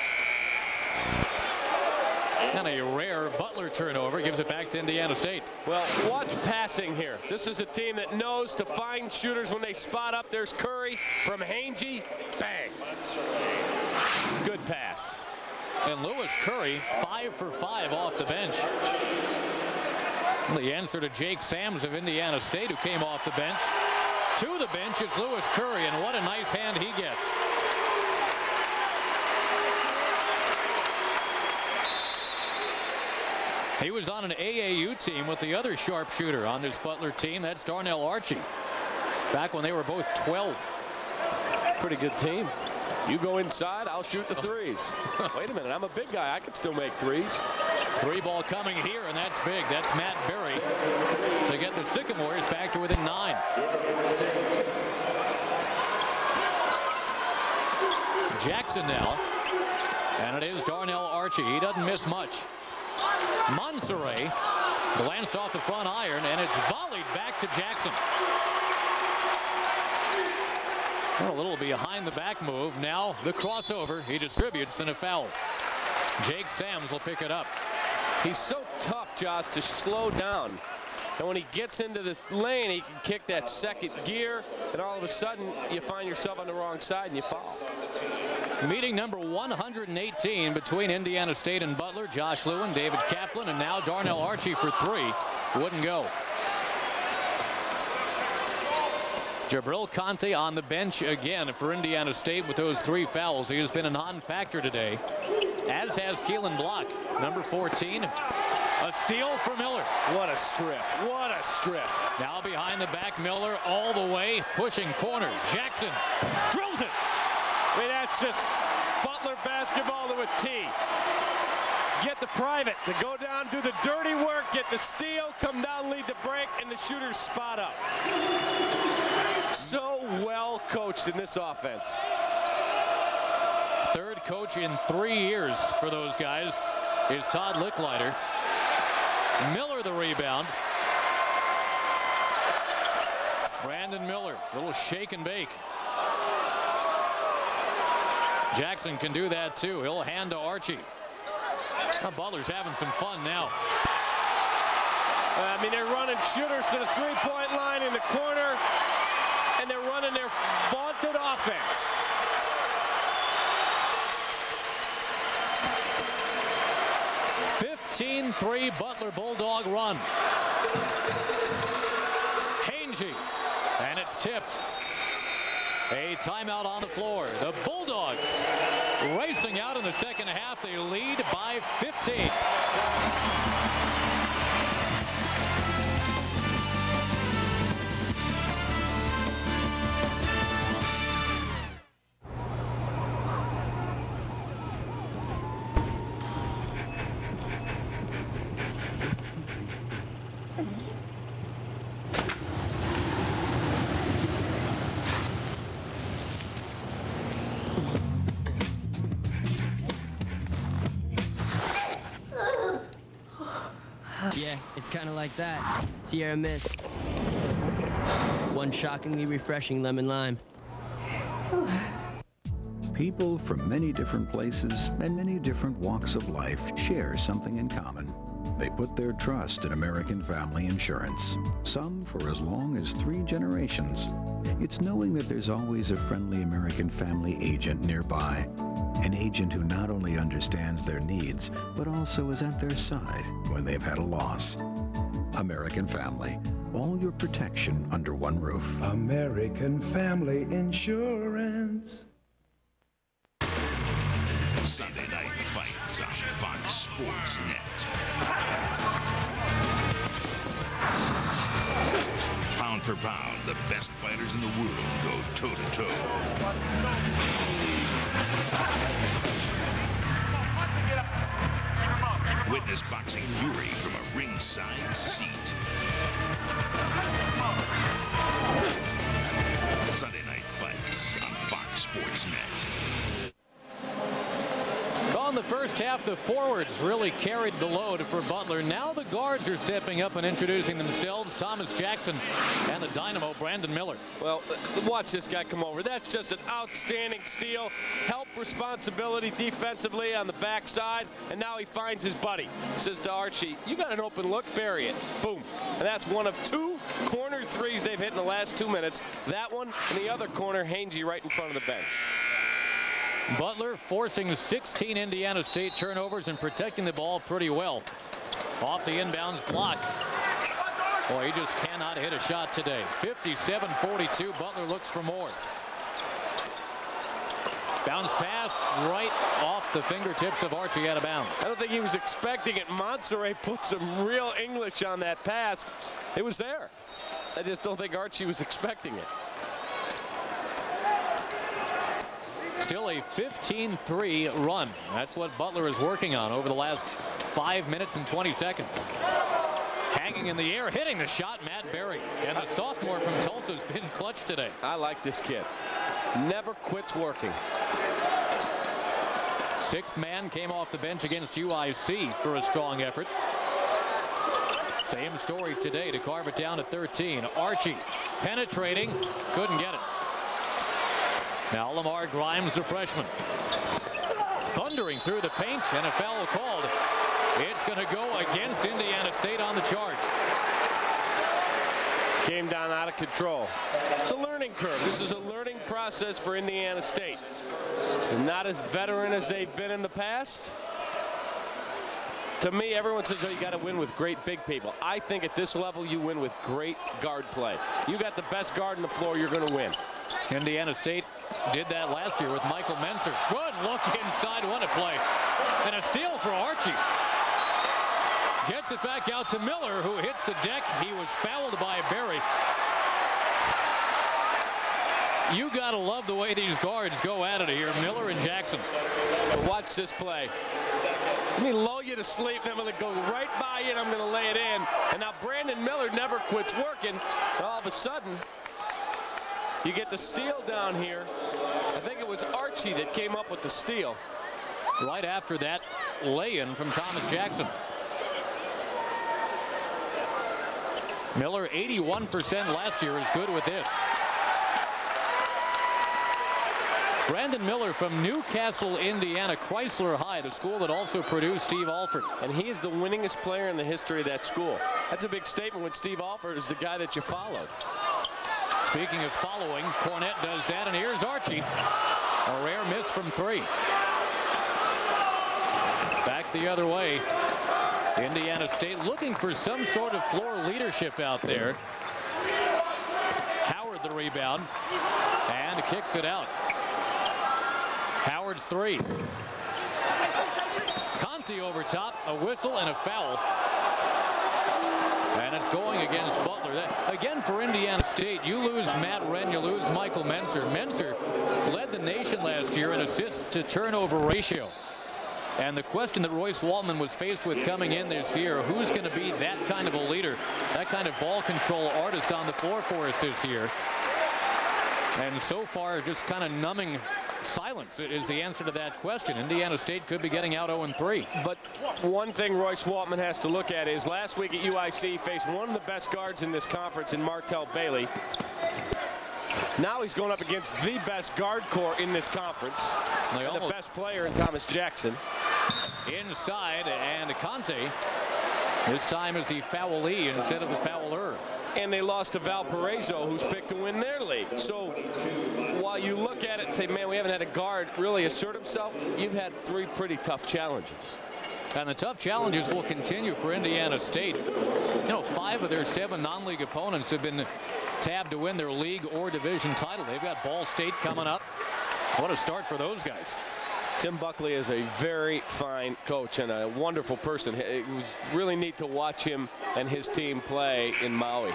And a rare Butler turnover gives it back to Indiana State. Well, watch passing here. This is a team that knows to find shooters when they spot up. There's Curry from Hangey. Bang. Good pass. And Lewis Curry 5 for 5 off the bench. The answer to Jake Sams of Indiana State, who came off the bench. To the bench, it's Lewis Curry, and what a nice hand he gets. He was on an AAU team with the other sharpshooter on this Butler team. That's Darnell Archie. Back when they were both 12. Pretty good team. You go inside, I'll shoot the 3s. Wait a minute, I'm a big guy. I can still make 3s. 3-ball coming here, and that's big. That's Matt Berry to get the Sycamores back to within 9. Jackson now. And it is Darnell Archie. He doesn't miss much. Monserrat glanced off the front iron, and it's volleyed back to Jackson. Well, a little behind the back move. Now the crossover. He distributes and a foul. Jake Sams will pick it up. He's so tough, Josh, to slow down. And when he gets into the lane, he can kick that second gear, and all of a sudden you find yourself on the wrong side and you foul. Meeting number 118 between Indiana State and Butler. Josh Lewin, David Kaplan, and now Darnell Archie for 3. Wouldn't go. Jabril Conte on the bench again for Indiana State with those 3 fouls. He has been a non-factor today, as has Keelan Block, number 14. A steal for Miller. What a strip. What a strip. Now behind the back, Miller all the way, pushing corner. Jackson drills it. I mean, that's just Butler basketball to a T. Get the private to go down, do the dirty work, get the steal, come down, lead the break, and the shooters spot up. So well coached in this offense. Third coach in 3 years for those guys is Todd Licklider. Miller the rebound. Brandon Miller, little shake and bake. Jackson can do that too. He'll hand to Archie. Butler's having some fun now. I mean, they're running shooters to the three-point line in the corner, and they're running their vaunted offense. (15-3) Butler Bulldog run. Hangey, and it's tipped. A timeout on the floor. The Bulldogs racing out in the second half. They lead by 15. Yeah, it's kind of like that. Sierra Mist. One shockingly refreshing lemon lime. People from many different places and many different walks of life share something in common. They put their trust in American Family Insurance, some for as long as 3 generations. It's knowing that there's always a friendly American Family agent nearby. An agent who not only understands their needs, but also is at their side when they've had a loss. American Family, all your protection under one roof. American Family Insurance. Sunday Night Fights on Fox Sports Net. Pound for pound, the best fighters in the world go toe-to-toe. Witness boxing fury from a ringside seat. Sunday Night Fights on Fox Sports Net. Well, in the first half, the forwards really carried the load for Butler. Now the guards are stepping up and introducing themselves. Thomas Jackson and the dynamo, Brandon Miller. Well, watch this guy come over. That's just an outstanding steal. Help responsibility defensively on the backside. And now he finds his buddy. Says to Archie, you got an open look, bury it. Boom. And that's one of 2 corner threes they've hit in the last 2 minutes. That one and the other corner, Hangey right in front of the bench. Butler forcing 16 Indiana State turnovers and protecting the ball pretty well. Off the inbounds block. Boy, he just cannot hit a shot today. 57-42. Butler looks for more. Bounce pass right off the fingertips of Archie out of bounds. I don't think he was expecting it. Monterey put some real English on that pass. It was there. I just don't think Archie was expecting it. Still a 15-3 run. That's what Butler is working on over the last 5 minutes and 20 seconds. Hanging in the air, hitting the shot, Matt Berry. And the sophomore from Tulsa has been clutch today. I like this kid. Never quits working. 6th man came off the bench against UIC for a strong effort. Same story today to carve it down to 13. Archie penetrating, couldn't get it. Now Lamar Grimes, the freshman. Thundering through the paint, and a foul called. It's going to go against Indiana State on the charge. Game down out of control. It's a learning curve. This is a learning process for Indiana State. They're not as veteran as they've been in the past. To me, everyone says, oh, you got to win with great big people. I think at this level, you win with great guard play. You got the best guard on the floor, you're going to win. Indiana State did that last year with Michael Menser. Good look inside, what a play. And a steal for Archie. Gets it back out to Miller, who hits the deck. He was fouled by Berry. You got to love the way these guards go at it here, Miller and Jackson. Watch this play. Let me lull you to sleep, and I'm going to go right by you, and I'm going to lay it in. And now Brandon Miller never quits working. But all of a sudden, you get the steal down here. I think it was Archie that came up with the steal. Right after that lay-in from Thomas Jackson. Miller, 81% last year, is good with this. Brandon Miller from Newcastle, Indiana, Chrysler High, the school that also produced Steve Alford. And he is the winningest player in the history of that school. That's a big statement when Steve Alford is the guy that you followed. Speaking of following, Cornette does that, and here's Archie. A rare miss from three. Back the other way. Indiana State looking for some sort of floor leadership out there. Howard the rebound and kicks it out. Howard's three. Conti over top, a whistle and a foul. And it's going against Butler. Again for Indiana State, you lose Matt Wren, you lose Michael Menser. Menser led the nation last year in assists to turnover ratio. And the question that Royce Waltman was faced with coming in this year, who's going to be that kind of a leader, that kind of ball control artist on the floor for us this year? And so far, just kind of numbing silence is the answer to that question. Indiana State could be getting out 0-3. But one thing Royce Waltman has to look at is last week at UIC faced one of the best guards in this conference in Martell Bailey. Now he's going up against the best guard core in this conference. And the best player in Thomas Jackson. Inside, and Conte this time is the foulee instead of the fouler. And they lost to Valparaiso, who's picked to win their league. So while you look at it and say, man, we haven't had a guard really assert himself, you've had three pretty tough challenges. And the tough challenges will continue for Indiana State. You know, 5 of their 7 non-league opponents have been tabbed to win their league or division title. They've got Ball State coming up. What a start for those guys. Tim Buckley is a very fine coach and a wonderful person. It was really neat to watch him and his team play in Maui.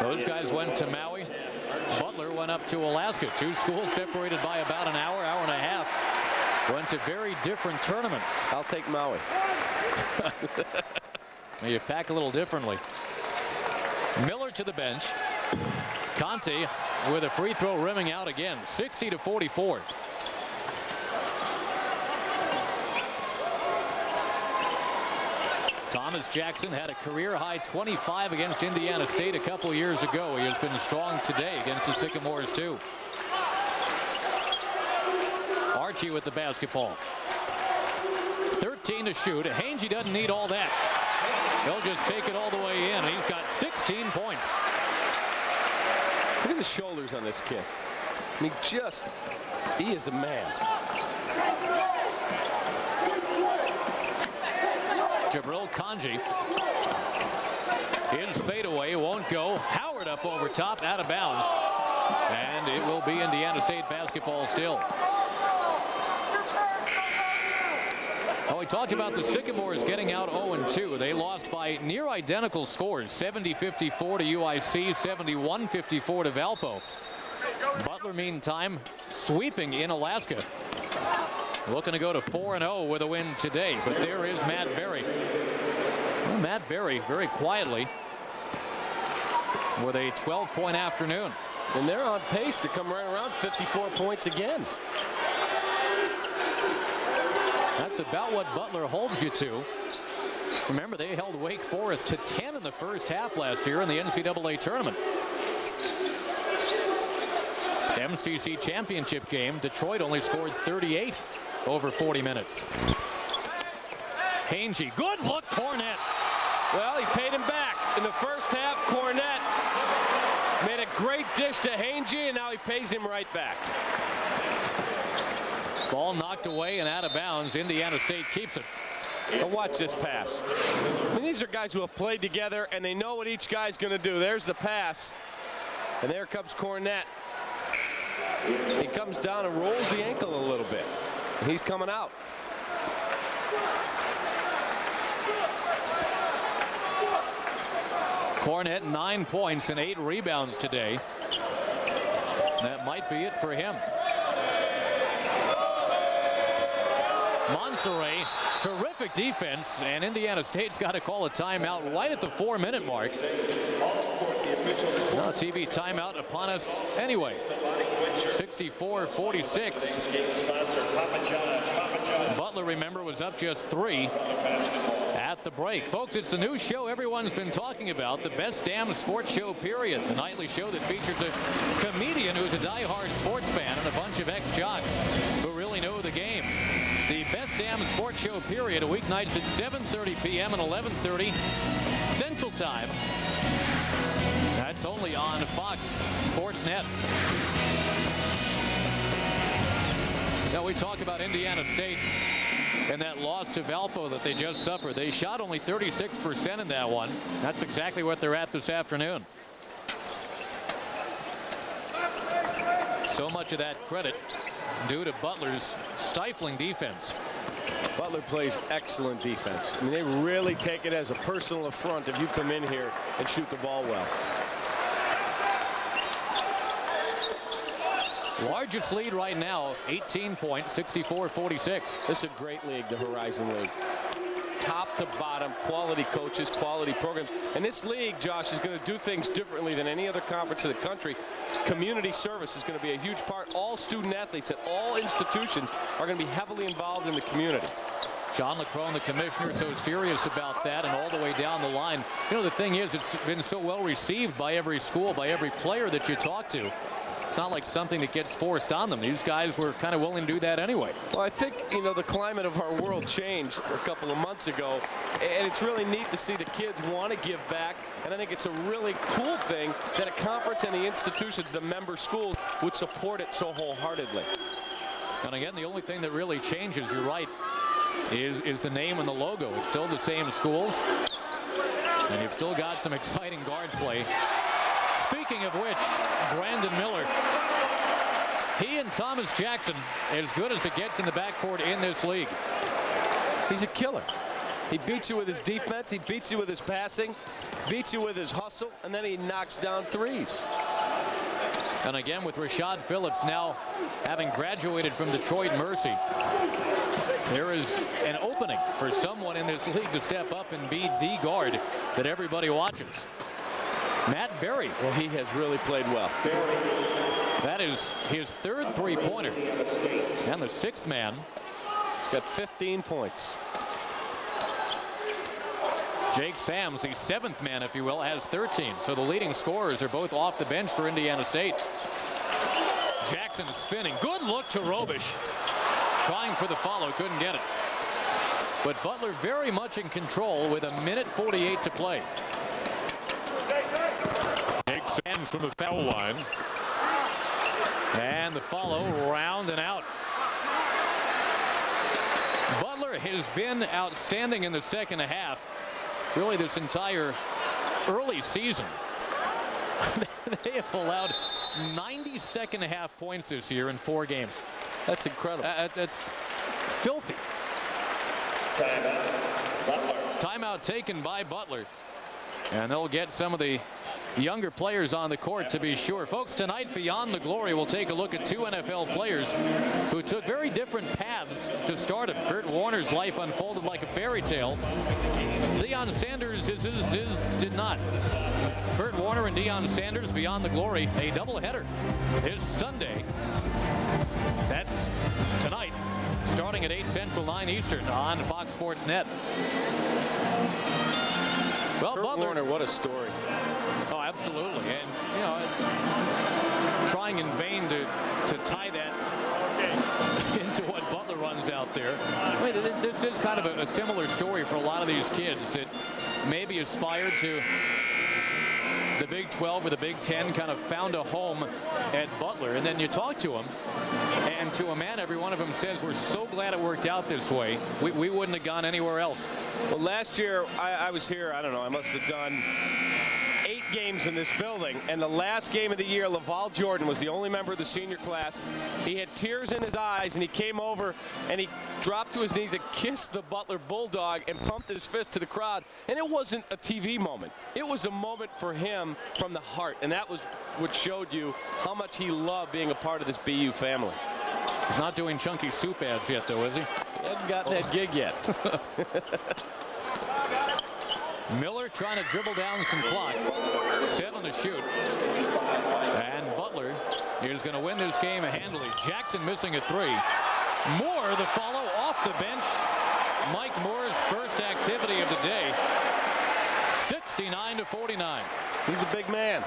Those guys went to Maui. Butler went up to Alaska. 2 schools separated by about an hour, hour and a half. Went to very different tournaments. I'll take Maui. You pack a little differently. Miller to the bench. Conti with a free throw rimming out again. 60-44. Thomas Jackson had a career-high 25 against Indiana State a couple years ago. He has been strong today against the Sycamores, too. Archie with the basketball. 13 to shoot. Hangey doesn't need all that. He'll just take it all the way in. He's got 16 points. Look at the shoulders on this kid. I mean, he is a man. Jabril Kanji. His fadeaway won't go. Howard up over top, out of bounds. And it will be Indiana State basketball still. Oh, we talked about the Sycamores getting out 0-2. They lost by near identical scores, 70-54 to UIC, 71-54 to Valpo. Butler, meantime, sweeping in Alaska. Looking to go to 4-0 with a win today, but there is Matt Berry. Well, Matt Berry very quietly with a 12-point afternoon. And they're on pace to come right around 54 points again. That's about what Butler holds you to. Remember, they held Wake Forest to 10 in the first half last year in the NCAA tournament. MCC championship game, Detroit only scored 38 over 40 minutes. Hangey, good look, Cornette. Well, he paid him back. In the first half, Cornette made a great dish to Hangey, and now he pays him right back. Ball knocked away and out of bounds. Indiana State keeps it. And watch this pass. I mean, these are guys who have played together, and they know what each guy's going to do. There's the pass. And there comes Cornette. He comes down and rolls the ankle a little bit. He's coming out. Cornette, 9 points and 8 rebounds today. That might be it for him. Monserrat, terrific defense, and Indiana State's got to call a timeout right at the 4-minute mark. No TV timeout upon us anyway. 64-46. Butler, remember, was up just 3 at the break. Folks, it's the new show everyone's been talking about, the Best Damn Sports Show, period. The nightly show that features a comedian who's a diehard sports fan and a bunch of ex-jocks who really know the game. The Best Damn Sports Show, period, weeknights at 7:30 p.m. and 11:30 Central Time. That's only on Fox Sports Net. Now we talk about Indiana State and that loss to Valpo that they just suffered. They shot only 36% in that one. That's exactly what they're at this afternoon. So much of that credit due to Butler's stifling defense. Butler plays excellent defense. I mean, they really take it as a personal affront if you come in here and shoot the ball well. Largest lead right now, 18 points, 64-46. This is a great league, the Horizon League. Top to bottom, quality coaches, quality programs. And this league, Josh, is going to do things differently than any other conference in the country. Community service is going to be a huge part. All student athletes at all institutions are going to be heavily involved in the community. John LaCrone, the commissioner, so serious about that, and all the way down the line. You know, the thing is, it's been so well received by every school, by every player that you talk to. It's not like something that gets forced on them. These guys were kind of willing to do that anyway. Well, I think, you know, the climate of our world changed a couple of months ago, and it's really neat to see the kids want to give back. And I think it's a really cool thing that a conference and the institutions, the member schools, would support it so wholeheartedly. And again, the only thing that really changes, you're right, is the name and the logo. It's still the same schools, and you've still got some exciting guard play. Speaking of which, Brandon Miller, he and Thomas Jackson, as good as it gets in the backcourt in this league. He's a killer. He beats you with his defense, he beats you with his passing, beats you with his hustle, and then he knocks down threes. And again, with Rashad Phillips now having graduated from Detroit Mercy, there is an opening for someone in this league to step up and be the guard that everybody watches. Matt Berry. Well, he has really played well. That is his 3rd three-pointer. And the 6th man. He's got 15 points. Jake Sams, the 7th man, if you will, has 13. So the leading scorers are both off the bench for Indiana State. Jackson is spinning. Good look to Robish. Trying for the follow, couldn't get it. But Butler very much in control with 1:48 to play. Jake Sams from the foul line. And the follow, round and out. Butler has been outstanding in the second half. Really this entire early season. They have allowed 90 second half points this year in 4 games. That's incredible. That's filthy. Timeout taken by Butler. And they'll get some of the younger players on the court, to be sure. Folks, tonight Beyond the Glory, we'll take a look at 2 NFL players who took very different paths to stardom. Kurt Warner's life unfolded like a fairy tale. Deion Sanders did not. Kurt Warner and Deion Sanders, Beyond the Glory, a doubleheader this Sunday. That's tonight, starting at 8 Central, 9 Eastern on Fox Sports Net. Well, Kurt Butler, Warner, what a story. Oh, absolutely. And, you know, trying in vain to tie that into what Butler runs out there. I mean, this is kind of a similar story for a lot of these kids that maybe aspired to the Big 12 or the Big 10, kind of found a home at Butler. And then you talk to them, man to a man, every one of them says we're so glad it worked out this way. We wouldn't have gone anywhere else. Well, last year I was here, I don't know, I must have done 8 games in this building, and the last game of the year, Laval Jordan was the only member of the senior class. He had tears in his eyes, and he came over and he dropped to his knees and kissed the Butler Bulldog and pumped his fist to the crowd. And it wasn't a TV moment. It was a moment for him from the heart, and that was what showed you how much he loved being a part of this BU family. He's not doing chunky soup ads yet, though, is he? He hasn't gotten that gig yet. Miller trying to dribble down some clock. 7 to shoot. And Butler is going to win this game handily. Jackson missing a 3. Moore the follow off the bench. Mike Moore's first activity of the day. 69 to 49. He's a big man.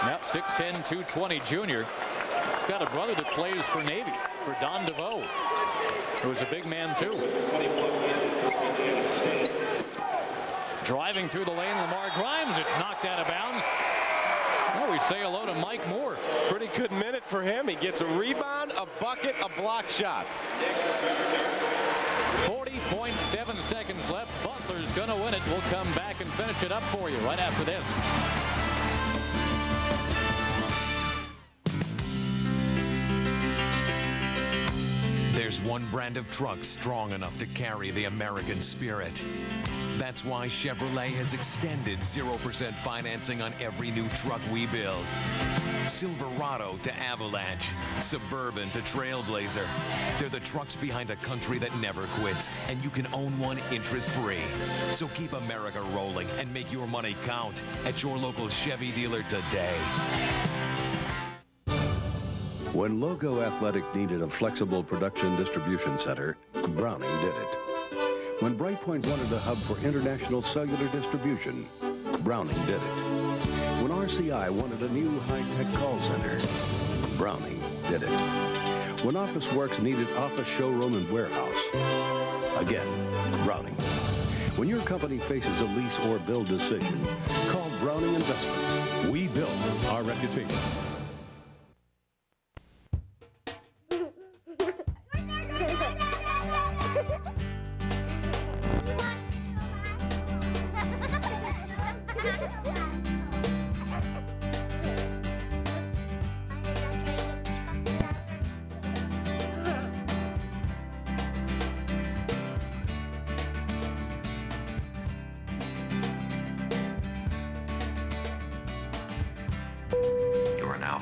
Yep, 6'10", 220 junior. He's got a brother that plays for Navy, for Don DeVoe, who was a big man too. Driving through the lane, Lamar Grimes. It's knocked out of bounds. Well, we say hello to Mike Moore. Pretty good minute for him. He gets a rebound, a bucket, a block shot. 40.7 seconds left. Butler's going to win it. We'll come back and finish it up for you right after this. There's one brand of truck strong enough to carry the American spirit. That's why Chevrolet has extended 0% financing on every new truck we build. Silverado to Avalanche, Suburban to Trailblazer. They're the trucks behind a country that never quits, and you can own one interest-free. So keep America rolling and make your money count at your local Chevy dealer today. When Logo Athletic needed a flexible production distribution center, Browning did it. When Brightpoint wanted a hub for international cellular distribution, Browning did it. When RCI wanted a new high-tech call center, Browning did it. When OfficeWorks needed office, showroom, and warehouse, again, Browning. When your company faces a lease or build decision, call Browning Investments. We build our reputation.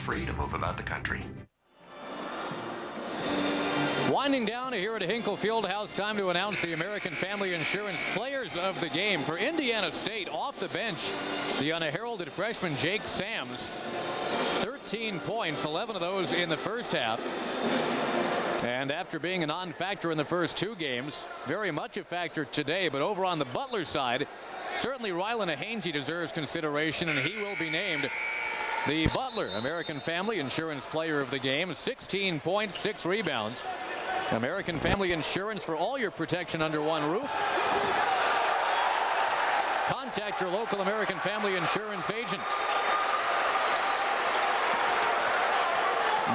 Free to move about the country. Winding down here at Hinkle Fieldhouse, time to announce the American Family Insurance Players of the Game. For Indiana State, off the bench, the unheralded freshman Jake Sams. 13 points, 11 of those in the first half. And after being a non-factor in the first 2 games, very much a factor today. But over on the Butler side, certainly Rylan Ahangey deserves consideration, and he will be named the Butler American Family Insurance Player of the Game. 16 points, 6 rebounds. American Family Insurance, for all your protection under one roof. Contact your local American Family Insurance agent.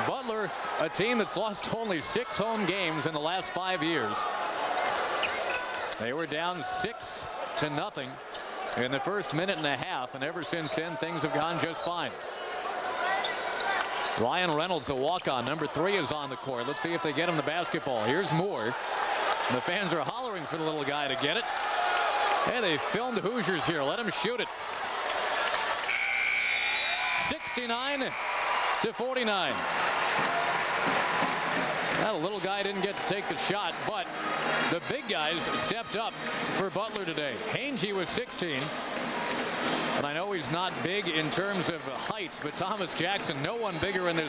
Butler, a team that's lost only 6 home games in the last 5 years. They were down 6-0 in the first minute and a half, and ever since then things have gone just fine. Ryan Reynolds, a walk-on. Number 3 is on the court. Let's see if they get him the basketball. Here's Moore. The fans are hollering for the little guy to get it. Hey, they filmed Hoosiers here. Let him shoot it. 69-49. Well, the little guy didn't get to take the shot, but the big guys stepped up for Butler today. Ahangey was 16. And I know he's not big in terms of height, but Thomas Jackson, no one bigger in this